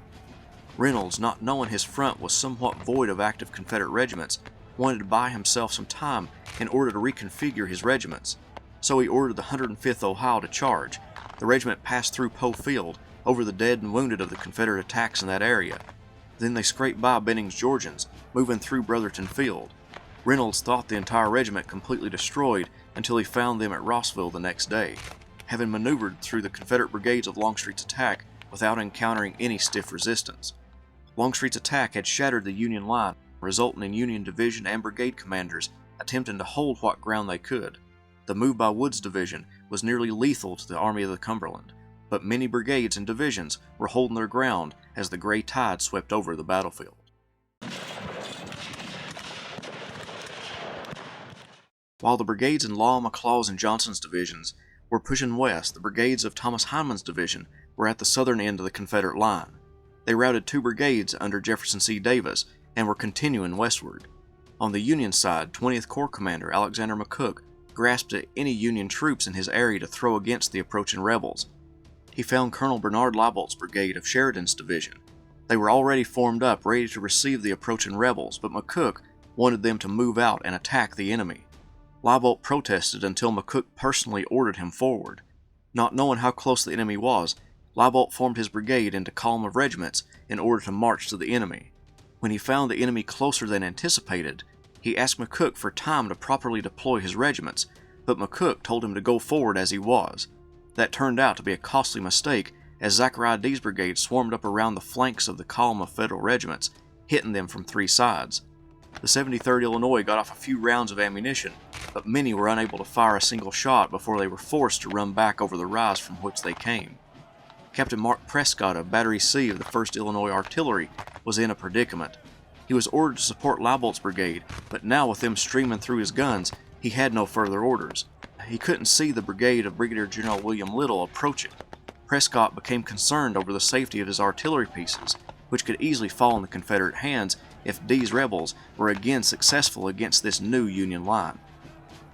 Reynolds, not knowing his front was somewhat void of active Confederate regiments, wanted to buy himself some time in order to reconfigure his regiments, so he ordered the 105th Ohio to charge. The regiment passed through Poe Field, over the dead and wounded of the Confederate attacks in that area. Then they scraped by Benning's Georgians, moving through Brotherton Field. Reynolds thought the entire regiment completely destroyed until he found them at Rossville the next day, having maneuvered through the Confederate brigades of Longstreet's attack without encountering any stiff resistance. Longstreet's attack had shattered the Union line, resulting in Union division and brigade commanders attempting to hold what ground they could. The move by Wood's division was nearly lethal to the Army of the Cumberland, but many brigades and divisions were holding their ground as the gray tide swept over the battlefield. While the brigades in Law, McLaw's, and Johnson's divisions were pushing west, the brigades of Thomas Hindman's division were at the southern end of the Confederate line. They routed 2 brigades under Jefferson C. Davis and were continuing westward. On the Union side, 20th Corps Commander Alexander McCook grasped at any Union troops in his area to throw against the approaching rebels. He found Colonel Bernard Leiboldt's brigade of Sheridan's division. They were already formed up, ready to receive the approaching rebels, but McCook wanted them to move out and attack the enemy. Leibold protested until McCook personally ordered him forward. Not knowing how close the enemy was, Leibold formed his brigade into column of regiments in order to march to the enemy. When he found the enemy closer than anticipated, he asked McCook for time to properly deploy his regiments, but McCook told him to go forward as he was. That turned out to be a costly mistake, as Zachariah D's brigade swarmed up around the flanks of the column of Federal regiments, hitting them from 3 sides. The 73rd Illinois got off a few rounds of ammunition, but many were unable to fire a single shot before they were forced to run back over the rise from which they came. Captain Mark Prescott of Battery C of the 1st Illinois Artillery was in a predicament. He was ordered to support Leiboldt's brigade, but now with them streaming through his guns, he had no further orders. He couldn't see the brigade of Brigadier General William Little approaching. Prescott became concerned over the safety of his artillery pieces, which could easily fall in the Confederate hands if D's rebels were again successful against this new Union line.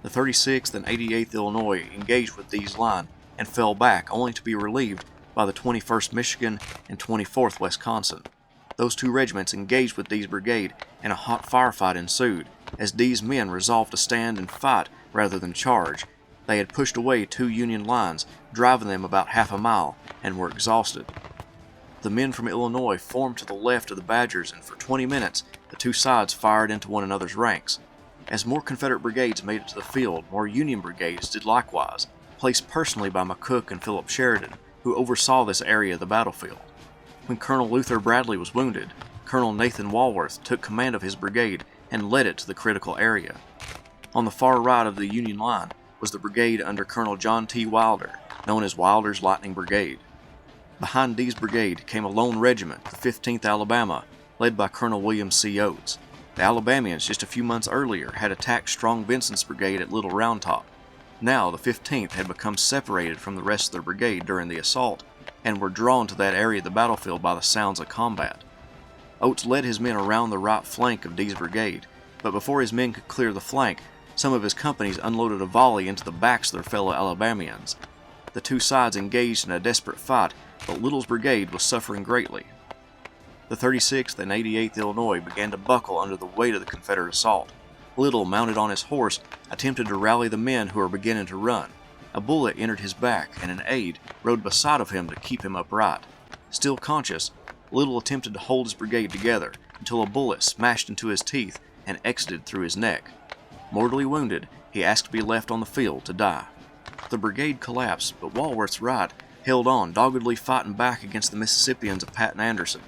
The 36th and 88th Illinois engaged with D's line and fell back, only to be relieved by the 21st Michigan and 24th Wisconsin. Those 2 regiments engaged with D's brigade, and a hot firefight ensued, as D's men resolved to stand and fight rather than charge. They had pushed away 2 Union lines, driving them about half a mile, and were exhausted. The men from Illinois formed to the left of the Badgers, and for 20 minutes the 2 sides fired into one another's ranks. As more Confederate brigades made it to the field, more Union brigades did likewise, placed personally by McCook and Philip Sheridan, who oversaw this area of the battlefield. When Colonel Luther Bradley was wounded, Colonel Nathan Walworth took command of his brigade and led it to the critical area. On the far right of the Union line was the brigade under Colonel John T. Wilder, known as Wilder's Lightning Brigade. Behind D's brigade came a lone regiment, the 15th Alabama, led by Colonel William C. Oates. The Alabamians just a few months earlier had attacked Strong Vincent's brigade at Little Round Top. Now the 15th had become separated from the rest of their brigade during the assault, and were drawn to that area of the battlefield by the sounds of combat. Oates led his men around the right flank of D's brigade, but before his men could clear the flank, some of his companies unloaded a volley into the backs of their fellow Alabamians. The 2 sides engaged in a desperate fight, but Little's brigade was suffering greatly. The 36th and 88th Illinois began to buckle under the weight of the Confederate assault. Little, mounted on his horse, attempted to rally the men who were beginning to run. A bullet entered his back, and an aide rode beside of him to keep him upright. Still conscious, Little attempted to hold his brigade together until a bullet smashed into his teeth and exited through his neck. Mortally wounded, he asked to be left on the field to die. The brigade collapsed, but Walworth's right held on, doggedly fighting back against the Mississippians of Patton Anderson.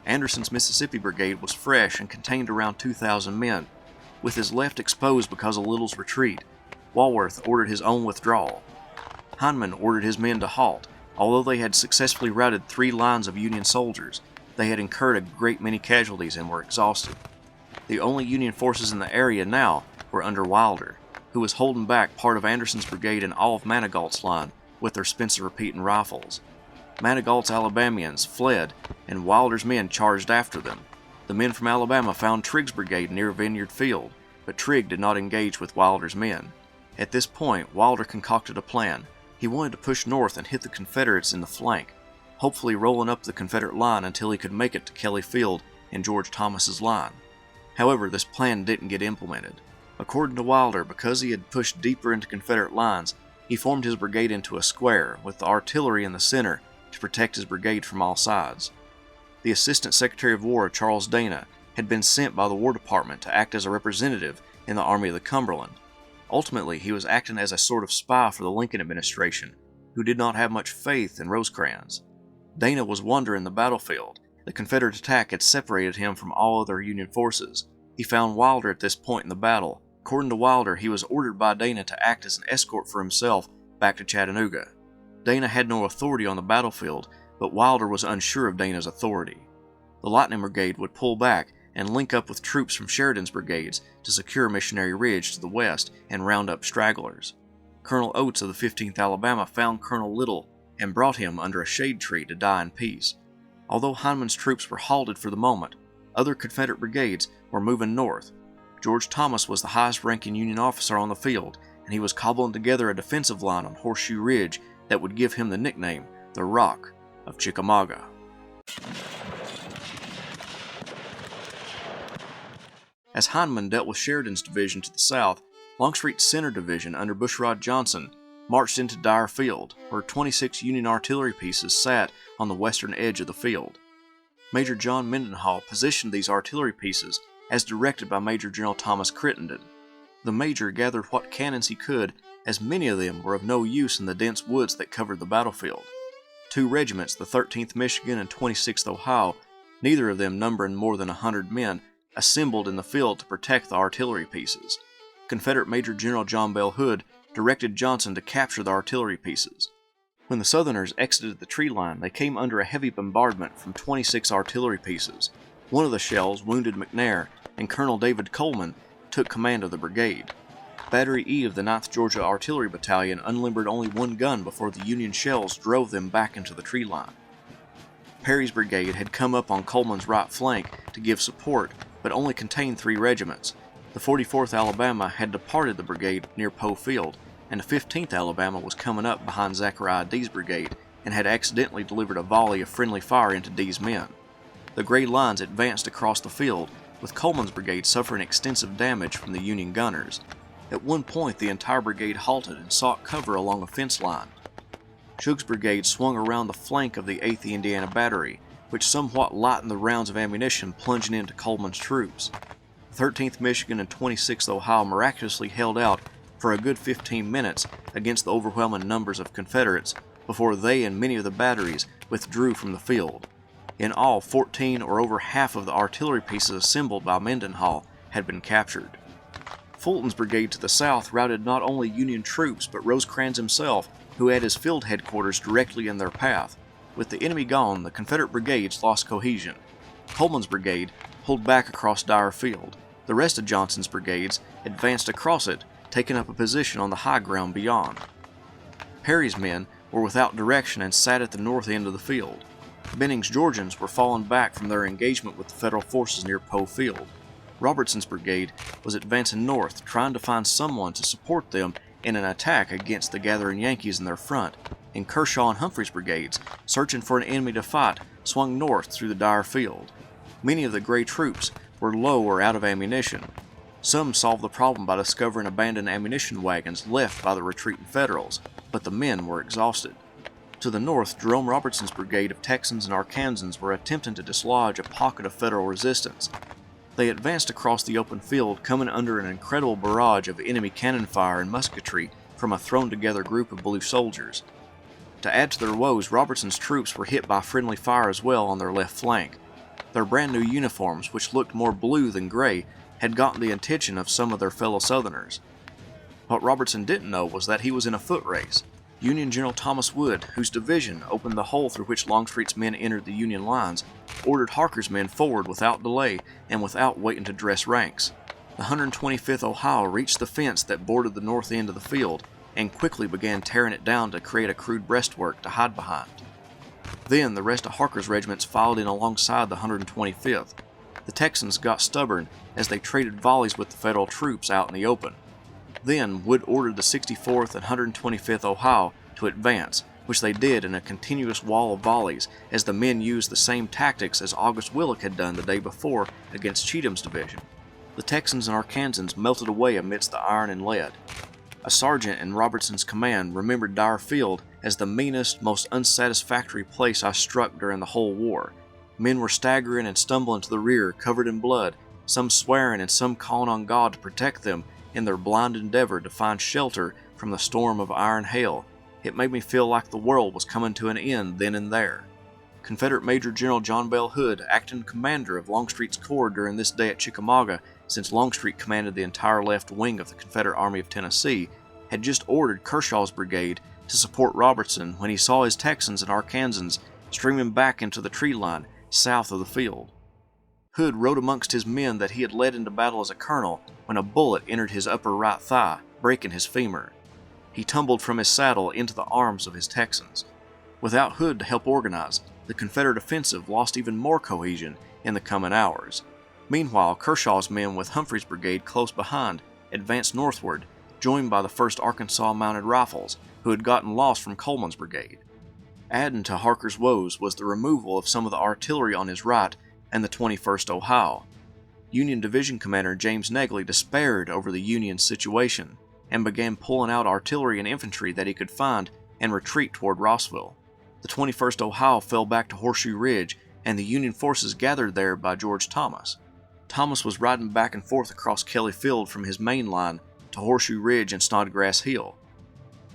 Anderson's Mississippi Brigade was fresh and contained around 2,000 men. With his left exposed because of Little's retreat, Walworth ordered his own withdrawal. Hindman ordered his men to halt. Although they had successfully routed 3 lines of Union soldiers, they had incurred a great many casualties and were exhausted. The only Union forces in the area now were under Wilder, who was holding back part of Anderson's brigade and all of Manigault's line with their Spencer repeating rifles. Manigault's Alabamians fled, and Wilder's men charged after them. The men from Alabama found Trigg's brigade near Vineyard Field, but Trigg did not engage with Wilder's men. At this point, Wilder concocted a plan. He wanted to push north and hit the Confederates in the flank, hopefully rolling up the Confederate line until he could make it to Kelly Field and George Thomas's line. However, this plan didn't get implemented. According to Wilder, because he had pushed deeper into Confederate lines, he formed his brigade into a square, with the artillery in the center to protect his brigade from all sides. The Assistant Secretary of War, Charles Dana, had been sent by the War Department to act as a representative in the Army of the Cumberland. Ultimately, he was acting as a sort of spy for the Lincoln administration, who did not have much faith in Rosecrans. Dana was wandering the battlefield. The Confederate attack had separated him from all other Union forces. He found Wilder at this point in the battle. According to Wilder, he was ordered by Dana to act as an escort for himself back to Chattanooga. Dana had no authority on the battlefield, but Wilder was unsure of Dana's authority. The Lightning Brigade would pull back and link up with troops from Sheridan's brigades to secure Missionary Ridge to the west and round up stragglers. Colonel Oates of the 15th Alabama found Colonel Little and brought him under a shade tree to die in peace. Although Hindman's troops were halted for the moment, other Confederate brigades were moving north. George Thomas was the highest-ranking Union officer on the field, and he was cobbling together a defensive line on Horseshoe Ridge that would give him the nickname, the Rock of Chickamauga. As Hindman dealt with Sheridan's division to the south, Longstreet's center division under Bushrod Johnson marched into Dyer Field, where 26 Union artillery pieces sat on the western edge of the field. Major John Mendenhall positioned these artillery pieces as directed by Major General Thomas Crittenden. The major gathered what cannons he could, as many of them were of no use in the dense woods that covered the battlefield. 2 regiments, the 13th Michigan and 26th Ohio, neither of them numbering more than 100 men, assembled in the field to protect the artillery pieces. Confederate Major General John Bell Hood directed Johnson to capture the artillery pieces. When the Southerners exited the tree line, they came under a heavy bombardment from 26 artillery pieces. One of the shells wounded McNair, and Colonel David Coleman took command of the brigade. Battery E of the 9th Georgia Artillery Battalion unlimbered only 1 gun before the Union shells drove them back into the tree line. Perry's brigade had come up on Coleman's right flank to give support, but only contained 3 regiments. The 44th Alabama had departed the brigade near Poe Field, and the 15th Alabama was coming up behind Zachariah Dee's brigade and had accidentally delivered a volley of friendly fire into Dee's men. The Gray lines advanced across the field, with Coleman's brigade suffering extensive damage from the Union gunners. At one point, the entire brigade halted and sought cover along a fence line. Shug's brigade swung around the flank of the 8th Indiana Battery, which somewhat lightened the rounds of ammunition plunging into Coleman's troops. The 13th Michigan and 26th Ohio miraculously held out for a good 15 minutes against the overwhelming numbers of Confederates before they and many of the batteries withdrew from the field. In all, 14 or over half of the artillery pieces assembled by Mendenhall had been captured. Fulton's brigade to the south routed not only Union troops but Rosecrans himself, who had his field headquarters directly in their path. With the enemy gone, the Confederate brigades lost cohesion. Coleman's brigade pulled back across Dyer Field. The rest of Johnson's brigades advanced across it, taking up a position on the high ground beyond. Perry's men were without direction and sat at the north end of the field. Benning's Georgians were falling back from their engagement with the Federal forces near Poe Field. Robertson's brigade was advancing north, trying to find someone to support them in an attack against the gathering Yankees in their front, and Kershaw and Humphrey's brigades, searching for an enemy to fight, swung north through the Dyer Field. Many of the Gray troops were low or out of ammunition. Some solved the problem by discovering abandoned ammunition wagons left by the retreating Federals, but the men were exhausted. To the north, Jerome Robertson's brigade of Texans and Arkansans were attempting to dislodge a pocket of Federal resistance. They advanced across the open field, coming under an incredible barrage of enemy cannon fire and musketry from a thrown-together group of blue soldiers. To add to their woes, Robertson's troops were hit by friendly fire as well on their left flank. Their brand-new uniforms, which looked more blue than gray, had gotten the attention of some of their fellow Southerners. What Robertson didn't know was that he was in a foot race. Union General Thomas Wood, whose division opened the hole through which Longstreet's men entered the Union lines, ordered Harker's men forward without delay and without waiting to dress ranks. The 125th Ohio reached the fence that bordered the north end of the field and quickly began tearing it down to create a crude breastwork to hide behind. Then the rest of Harker's regiments filed in alongside the 125th. The Texans got stubborn as they traded volleys with the Federal troops out in the open. Then Wood ordered the 64th and 125th Ohio to advance, which they did in a continuous wall of volleys as the men used the same tactics as August Willock had done the day before against Cheatham's division. The Texans and Arkansans melted away amidst the iron and lead. A sergeant in Robertson's command remembered Dyer Field as the meanest, most unsatisfactory place I struck during the whole war. Men were staggering and stumbling to the rear, covered in blood, some swearing and some calling on God to protect them in their blind endeavor to find shelter from the storm of iron hail. It made me feel like the world was coming to an end then and there. Confederate Major General John Bell Hood, acting commander of Longstreet's corps during this day at Chickamauga, since Longstreet commanded the entire left wing of the Confederate Army of Tennessee, had just ordered Kershaw's brigade to support Robertson when he saw his Texans and Arkansans streaming back into the tree line south of the field. Hood rode amongst his men that he had led into battle as a colonel when a bullet entered his upper right thigh, breaking his femur. He tumbled from his saddle into the arms of his Texans. Without Hood to help organize, the Confederate offensive lost even more cohesion in the coming hours. Meanwhile, Kershaw's men with Humphrey's brigade close behind advanced northward, joined by the 1st Arkansas Mounted Rifles, who had gotten lost from Coleman's brigade. Adding to Harker's woes was the removal of some of the artillery on his right and the 21st Ohio. Union Division Commander James Negley despaired over the Union's situation and began pulling out artillery and infantry that he could find and retreat toward Rossville. The 21st Ohio fell back to Horseshoe Ridge, and the Union forces gathered there by George Thomas. Thomas was riding back and forth across Kelly Field from his main line to Horseshoe Ridge and Snodgrass Hill.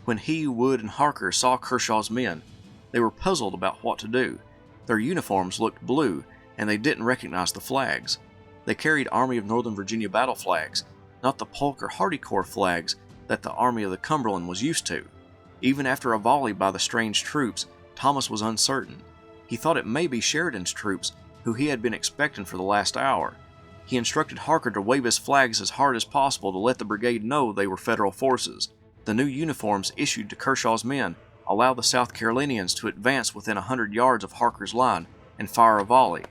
When he, Wood, and Harker saw Kershaw's men, they were puzzled about what to do. Their uniforms looked blue, and they didn't recognize the flags. They carried Army of Northern Virginia battle flags, not the Polk or Hardy Corps flags that the Army of the Cumberland was used to. Even after a volley by the strange troops, Thomas was uncertain. He thought it may be Sheridan's troops, who he had been expecting for the last hour. He instructed Harker to wave his flags as hard as possible to let the brigade know they were Federal forces. The new uniforms issued to Kershaw's men allowed the South Carolinians to advance within 100 yards of Harker's line and fire a volley.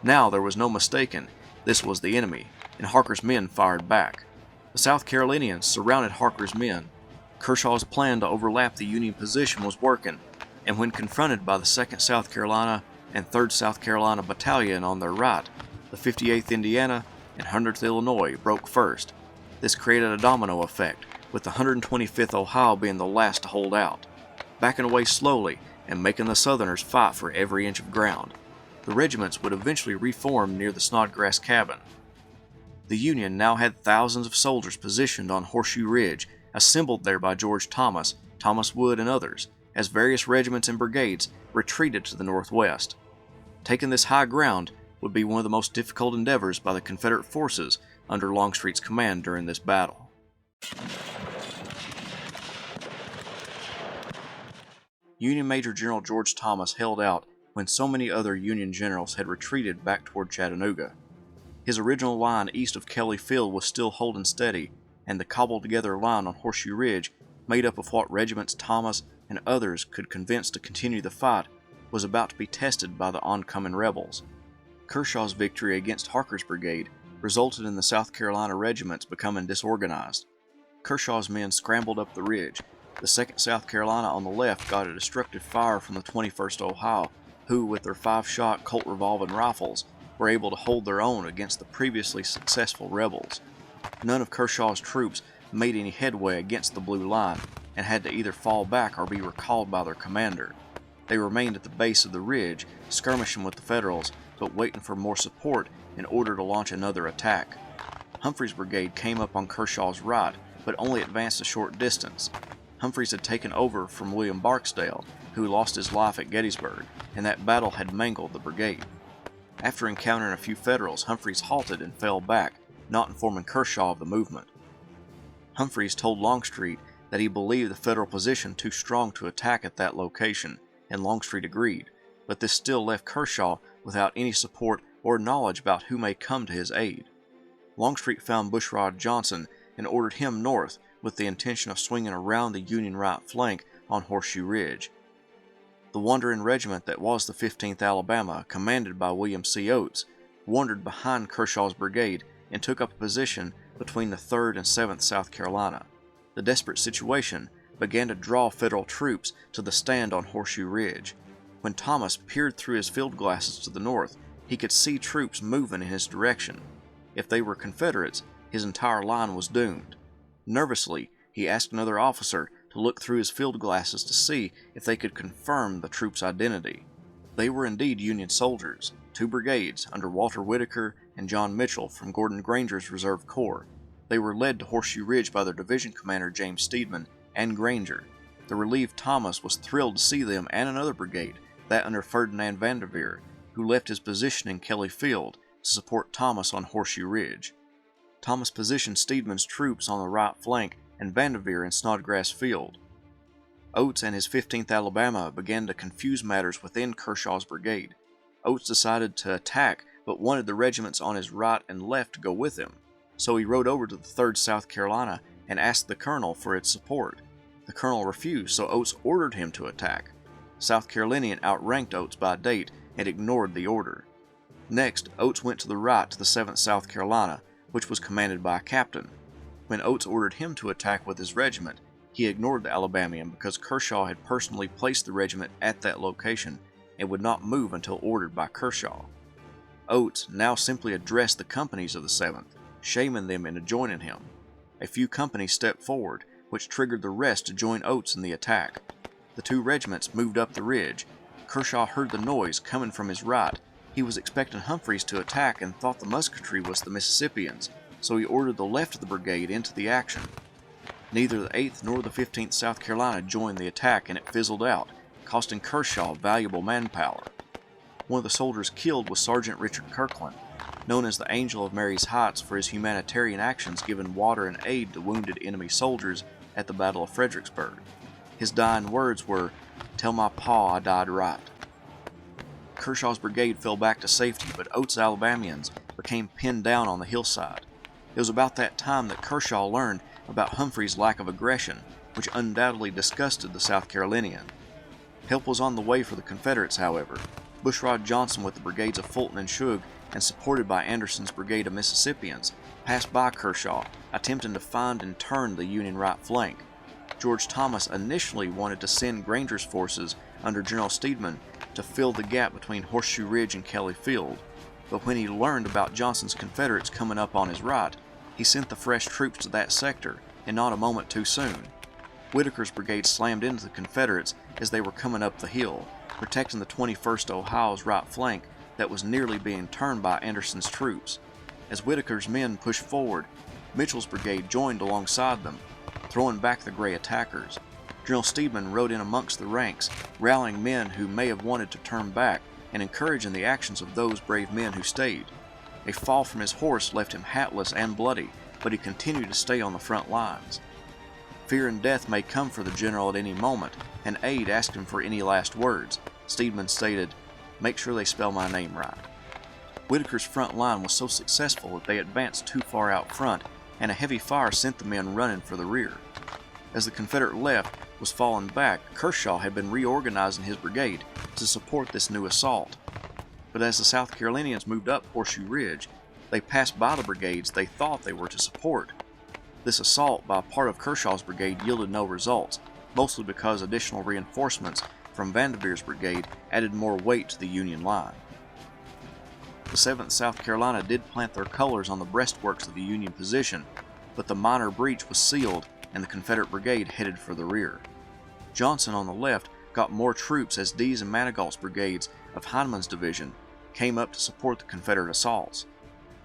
Now there was no mistaking, this was the enemy, and Harker's men fired back. The South Carolinians surrounded Harker's men. Kershaw's plan to overlap the Union position was working, and when confronted by the 2nd South Carolina and 3rd South Carolina Battalion on their right, the 58th Indiana and 100th Illinois broke first. This created a domino effect, with the 125th Ohio being the last to hold out, backing away slowly and making the Southerners fight for every inch of ground. The regiments would eventually reform near the Snodgrass cabin. The Union now had thousands of soldiers positioned on Horseshoe Ridge, assembled there by George Thomas, Thomas Wood, and others, as various regiments and brigades retreated to the northwest. Taking this high ground would be one of the most difficult endeavors by the Confederate forces under Longstreet's command during this battle. Union Major General George Thomas held out when so many other Union generals had retreated back toward Chattanooga. His original line east of Kelly Field was still holding steady, and the cobbled-together line on Horseshoe Ridge, made up of what regiments Thomas and others could convince to continue the fight, was about to be tested by the oncoming rebels. Kershaw's victory against Harker's brigade resulted in the South Carolina regiments becoming disorganized. Kershaw's men scrambled up the ridge. The 2nd South Carolina on the left got a destructive fire from the 21st Ohio, who, with their 5-shot Colt revolving rifles, were able to hold their own against the previously successful rebels. None of Kershaw's troops made any headway against the Blue Line and had to either fall back or be recalled by their commander. They remained at the base of the ridge, skirmishing with the Federals, but waiting for more support in order to launch another attack. Humphreys' brigade came up on Kershaw's right, but only advanced a short distance. Humphreys had taken over from William Barksdale, who lost his life at Gettysburg, and that battle had mangled the brigade. After encountering a few Federals, Humphreys halted and fell back, not informing Kershaw of the movement. Humphreys told Longstreet that he believed the Federal position too strong to attack at that location, and Longstreet agreed, but this still left Kershaw without any support or knowledge about who may come to his aid. Longstreet found Bushrod Johnson and ordered him north with the intention of swinging around the Union right flank on Horseshoe Ridge. The wandering regiment that was the 15th Alabama, commanded by William C. Oates, wandered behind Kershaw's brigade and took up a position between the 3rd and 7th South Carolina. The desperate situation began to draw Federal troops to the stand on Horseshoe Ridge. When Thomas peered through his field glasses to the north, he could see troops moving in his direction. If they were Confederates, his entire line was doomed. Nervously, he asked another officer to look through his field glasses to see if they could confirm the troops' identity. They were indeed Union soldiers, 2 brigades under Walter Whitaker and John Mitchell from Gordon Granger's Reserve Corps. They were led to Horseshoe Ridge by their division commander James Steedman and Granger. The relieved Thomas was thrilled to see them and another brigade, that under Ferdinand Vanderveer, who left his position in Kelly Field to support Thomas on Horseshoe Ridge. Thomas positioned Steedman's troops on the right flank and Vanderveer in Snodgrass Field. Oates and his 15th Alabama began to confuse matters within Kershaw's brigade. Oates decided to attack but wanted the regiments on his right and left to go with him, so he rode over to the 3rd South Carolina and asked the colonel for its support. The colonel refused, so Oates ordered him to attack. South Carolinian outranked Oates by date and ignored the order. Next, Oates went to the right to the 7th South Carolina, which was commanded by a captain. When Oates ordered him to attack with his regiment, he ignored the Alabamian because Kershaw had personally placed the regiment at that location and would not move until ordered by Kershaw. Oates now simply addressed the companies of the 7th, shaming them into joining him. A few companies stepped forward, which triggered the rest to join Oates in the attack. The 2 regiments moved up the ridge. Kershaw heard the noise coming from his right. He was expecting Humphreys to attack and thought the musketry was the Mississippians, so he ordered the left of the brigade into the action. Neither the 8th nor the 15th South Carolina joined the attack, and it fizzled out, costing Kershaw valuable manpower. One of the soldiers killed was Sergeant Richard Kirkland, known as the Angel of Mary's Heights for his humanitarian actions giving water and aid to wounded enemy soldiers at the Battle of Fredericksburg. His dying words were, "Tell my pa I died right." Kershaw's brigade fell back to safety, but Oates' Alabamians became pinned down on the hillside. It was about that time that Kershaw learned about Humphreys' lack of aggression, which undoubtedly disgusted the South Carolinian. Help was on the way for the Confederates, however. Bushrod Johnson with the brigades of Fulton and Shug, and supported by Anderson's brigade of Mississippians, passed by Kershaw, attempting to find and turn the Union right flank. George Thomas initially wanted to send Granger's forces under General Steedman to fill the gap between Horseshoe Ridge and Kelly Field, but when he learned about Johnson's Confederates coming up on his right, he sent the fresh troops to that sector, and not a moment too soon. Whitaker's brigade slammed into the Confederates as they were coming up the hill, protecting the 21st Ohio's right flank that was nearly being turned by Anderson's troops. As Whitaker's men pushed forward, Mitchell's brigade joined alongside them, throwing back the gray attackers. General Steedman rode in amongst the ranks, rallying men who may have wanted to turn back and encouraging the actions of those brave men who stayed. A fall from his horse left him hatless and bloody, but he continued to stay on the front lines. Fear and death may come for the general at any moment, and Aide asked him for any last words. Steedman stated, "Make sure they spell my name right." Whitaker's front line was so successful that they advanced too far out front, and a heavy fire sent the men running for the rear. As the Confederate left was falling back, Kershaw had been reorganizing his brigade to support this new assault. But as the South Carolinians moved up Horseshoe Ridge, they passed by the brigades they thought they were to support. This assault by part of Kershaw's brigade yielded no results, mostly because additional reinforcements from Vanderveer's brigade added more weight to the Union line. The 7th South Carolina did plant their colors on the breastworks of the Union position, but the minor breach was sealed and the Confederate brigade headed for the rear. Johnson on the left got more troops as Dee's and Manigault's brigades of Heineman's division came up to support the Confederate assaults.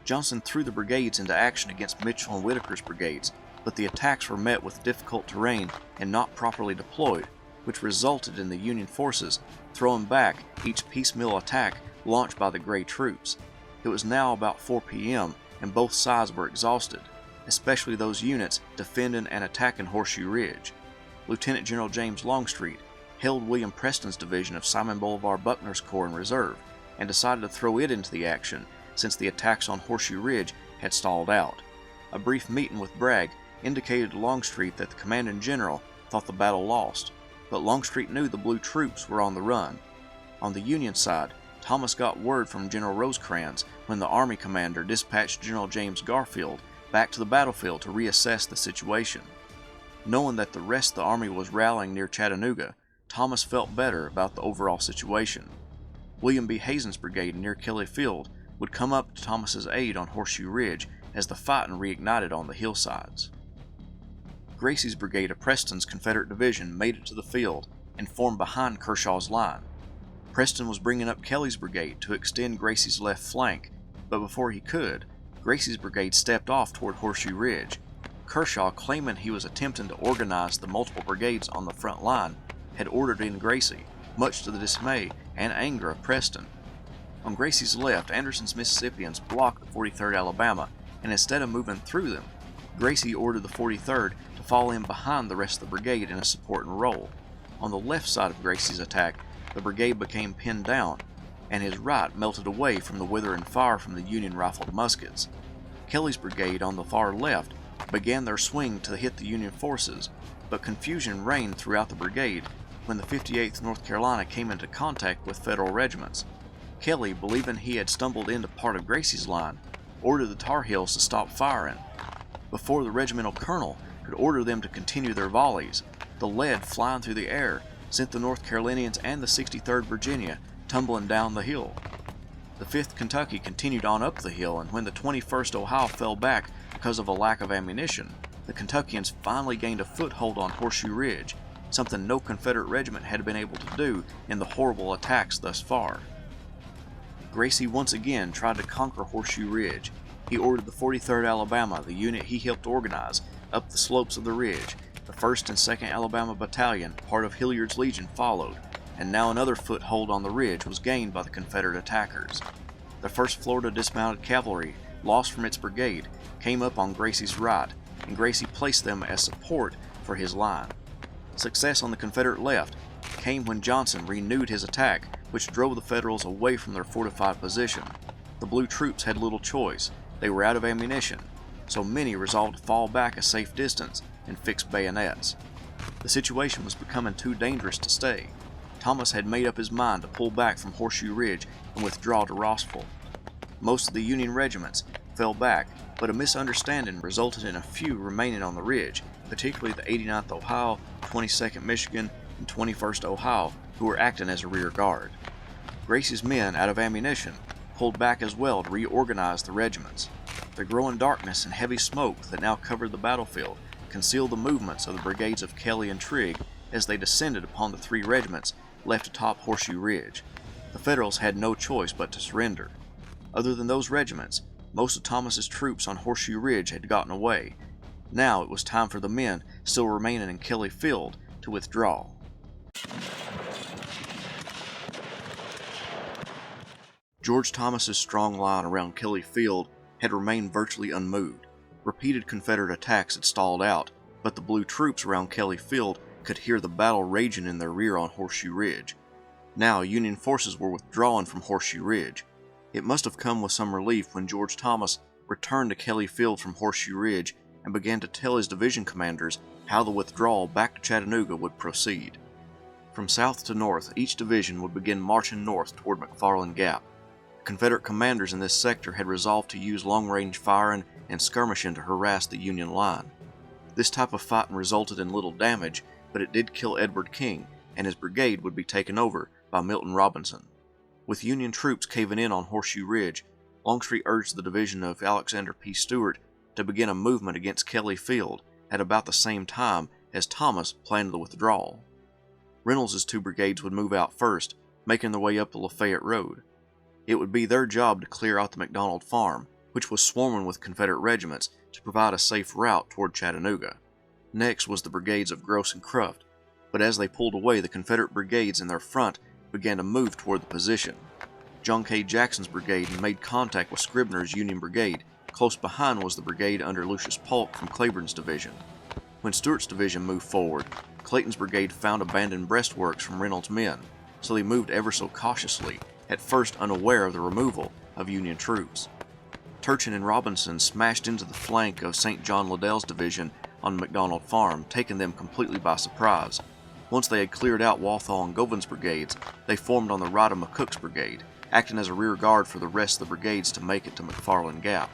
Johnson threw the brigades into action against Mitchell and Whitaker's brigades, but the attacks were met with difficult terrain and not properly deployed, which resulted in the Union forces throwing back each piecemeal attack launched by the Gray troops. It was now about 4 p.m. and both sides were exhausted, especially those units defending and attacking Horseshoe Ridge. Lieutenant General James Longstreet held William Preston's division of Simon Bolivar Buckner's corps in reserve and decided to throw it into the action since the attacks on Horseshoe Ridge had stalled out. A brief meeting with Bragg indicated to Longstreet that the commanding general thought the battle lost, but Longstreet knew the blue troops were on the run. On the Union side, Thomas got word from General Rosecrans when the Army commander dispatched General James Garfield back to the battlefield to reassess the situation. Knowing that the rest of the army was rallying near Chattanooga, Thomas felt better about the overall situation. William B. Hazen's brigade near Kelly Field would come up to Thomas's aid on Horseshoe Ridge as the fighting reignited on the hillsides. Gracie's brigade of Preston's Confederate division made it to the field and formed behind Kershaw's line. Preston was bringing up Kelly's brigade to extend Gracie's left flank, but before he could, Gracie's brigade stepped off toward Horseshoe Ridge. Kershaw, claiming he was attempting to organize the multiple brigades on the front line, had ordered in Gracie, much to the dismay and anger of Preston. On Gracie's left, Anderson's Mississippians blocked the 43rd Alabama, and instead of moving through them, Gracie ordered the 43rd to fall in behind the rest of the brigade in a supporting role. On the left side of Gracie's attack, the brigade became pinned down, and his right melted away from the withering fire from the Union rifled muskets. Kelly's brigade on the far left began their swing to hit the Union forces, but confusion reigned throughout the brigade when the 58th North Carolina came into contact with Federal regiments. Kelly, believing he had stumbled into part of Gracie's line, ordered the Tar Heels to stop firing. Before the regimental colonel could order them to continue their volleys, the lead flying through the air sent the North Carolinians and the 63rd Virginia tumbling down the hill. The 5th Kentucky continued on up the hill, and when the 21st Ohio fell back because of a lack of ammunition, the Kentuckians finally gained a foothold on Horseshoe Ridge, something no Confederate regiment had been able to do in the horrible attacks thus far. Gracie once again tried to conquer Horseshoe Ridge. He ordered the 43rd Alabama, the unit he helped organize, up the slopes of the ridge. The 1st and 2nd Alabama Battalion, part of Hilliard's Legion, followed, and now another foothold on the ridge was gained by the Confederate attackers. The 1st Florida Dismounted Cavalry, lost from its brigade, came up on Gracie's right, and Gracie placed them as support for his line. Success on the Confederate left came when Johnson renewed his attack, which drove the Federals away from their fortified position. The blue troops had little choice. They were out of ammunition, so many resolved to fall back a safe distance and fix bayonets. The situation was becoming too dangerous to stay. Thomas had made up his mind to pull back from Horseshoe Ridge and withdraw to Rossville. Most of the Union regiments fell back, but a misunderstanding resulted in a few remaining on the ridge, particularly the 89th Ohio, 22nd Michigan, and 21st Ohio, who were acting as a rear guard. Gracie's men, out of ammunition, pulled back as well to reorganize the regiments. The growing darkness and heavy smoke that now covered the battlefield concealed the movements of the brigades of Kelly and Trigg as they descended upon the 3 regiments left atop Horseshoe Ridge. The Federals had no choice but to surrender. Other than those regiments, most of Thomas's troops on Horseshoe Ridge had gotten away. Now it was time for the men still remaining in Kelly Field to withdraw. George Thomas's strong line around Kelly Field had remained virtually unmoved. Repeated Confederate attacks had stalled out, but the blue troops around Kelly Field could hear the battle raging in their rear on Horseshoe Ridge. Now Union forces were withdrawing from Horseshoe Ridge. It must have come with some relief when George Thomas returned to Kelly Field from Horseshoe Ridge and began to tell his division commanders how the withdrawal back to Chattanooga would proceed. From south to north, each division would begin marching north toward McFarland Gap. Confederate commanders in this sector had resolved to use long-range firing and skirmishing to harass the Union line. This type of fighting resulted in little damage, but it did kill Edward King, and his brigade would be taken over by Milton Robinson. With Union troops caving in on Horseshoe Ridge, Longstreet urged the division of Alexander P. Stewart to begin a movement against Kelly Field at about the same time as Thomas planned the withdrawal. Reynolds' two brigades would move out first, making their way up the Lafayette Road. It would be their job to clear out the McDonald Farm, which was swarming with Confederate regiments, to provide a safe route toward Chattanooga. Next was the brigades of Gross and Cruft, but as they pulled away, the Confederate brigades in their front began to move toward the position. John K. Jackson's brigade made contact with Scribner's Union brigade. Close behind was the brigade under Lucius Polk from Cleburne's division. When Stewart's division moved forward, Clayton's brigade found abandoned breastworks from Reynolds' men, so they moved ever so cautiously, at first unaware of the removal of Union troops. Turchin and Robinson smashed into the flank of St. John Liddell's division on McDonald Farm, taking them completely by surprise. Once they had cleared out Walthall and Govan's brigades, they formed on the right of McCook's brigade, acting as a rear guard for the rest of the brigades to make it to McFarland Gap.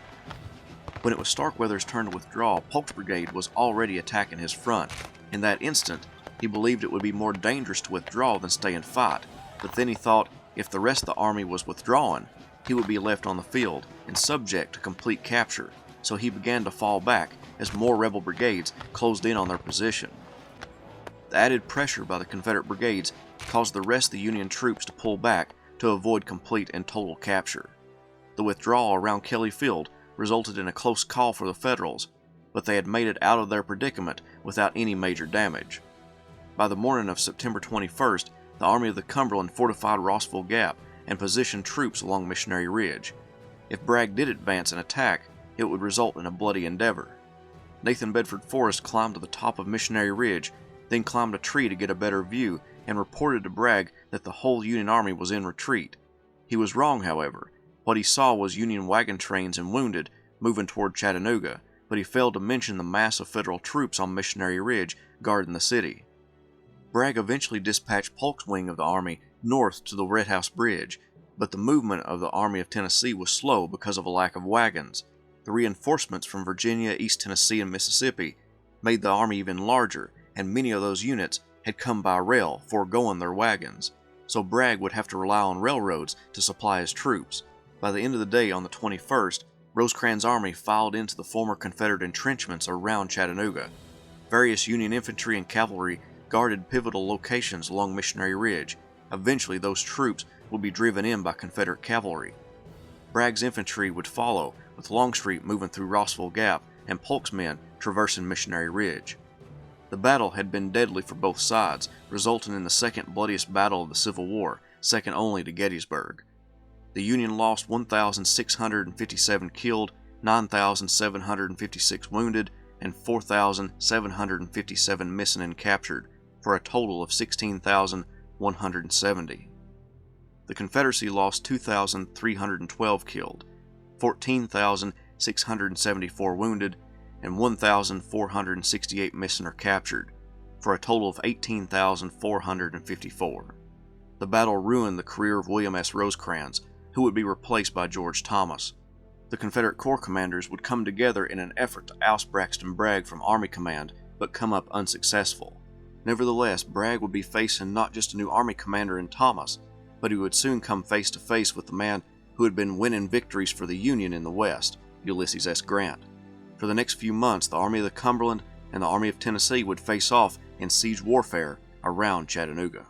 When it was Starkweather's turn to withdraw, Polk's brigade was already attacking his front. In that instant, he believed it would be more dangerous to withdraw than stay and fight, but then he thought if the rest of the army was withdrawing, he would be left on the field and subject to complete capture, so he began to fall back as more rebel brigades closed in on their position. The added pressure by the Confederate brigades caused the rest of the Union troops to pull back to avoid complete and total capture. The withdrawal around Kelly Field resulted in a close call for the Federals, but they had made it out of their predicament without any major damage. By the morning of September 21st, the Army of the Cumberland fortified Rossville Gap and positioned troops along Missionary Ridge. If Bragg did advance and attack, it would result in a bloody endeavor. Nathan Bedford Forrest climbed to the top of Missionary Ridge, then climbed a tree to get a better view and reported to Bragg that the whole Union Army was in retreat. He was wrong, however. What he saw was Union wagon trains and wounded moving toward Chattanooga, but he failed to mention the mass of Federal troops on Missionary Ridge guarding the city. Bragg eventually dispatched Polk's wing of the army north to the Red House Bridge, but the movement of the Army of Tennessee was slow because of a lack of wagons. The reinforcements from Virginia, East Tennessee, and Mississippi made the army even larger, and many of those units had come by rail, foregoing their wagons, so Bragg would have to rely on railroads to supply his troops. By the end of the day on the 21st, Rosecrans' army filed into the former Confederate entrenchments around Chattanooga. Various Union infantry and cavalry guarded pivotal locations along Missionary Ridge. Eventually, those troops would be driven in by Confederate cavalry. Bragg's infantry would follow, with Longstreet moving through Rossville Gap and Polk's men traversing Missionary Ridge. The battle had been deadly for both sides, resulting in the second bloodiest battle of the Civil War, second only to Gettysburg. The Union lost 1,657 killed, 9,756 wounded, and 4,757 missing and captured, for a total of 16,170. The Confederacy lost 2,312 killed, 14,674 wounded, and 1,468 missing or captured, for a total of 18,454. The battle ruined the career of William S. Rosecrans, who would be replaced by George Thomas. The Confederate Corps commanders would come together in an effort to oust Braxton Bragg from Army Command, but come up unsuccessful. Nevertheless, Bragg would be facing not just a new Army commander in Thomas, but he would soon come face to face with the man who had been winning victories for the Union in the West, Ulysses S. Grant. For the next few months, the Army of the Cumberland and the Army of Tennessee would face off in siege warfare around Chattanooga.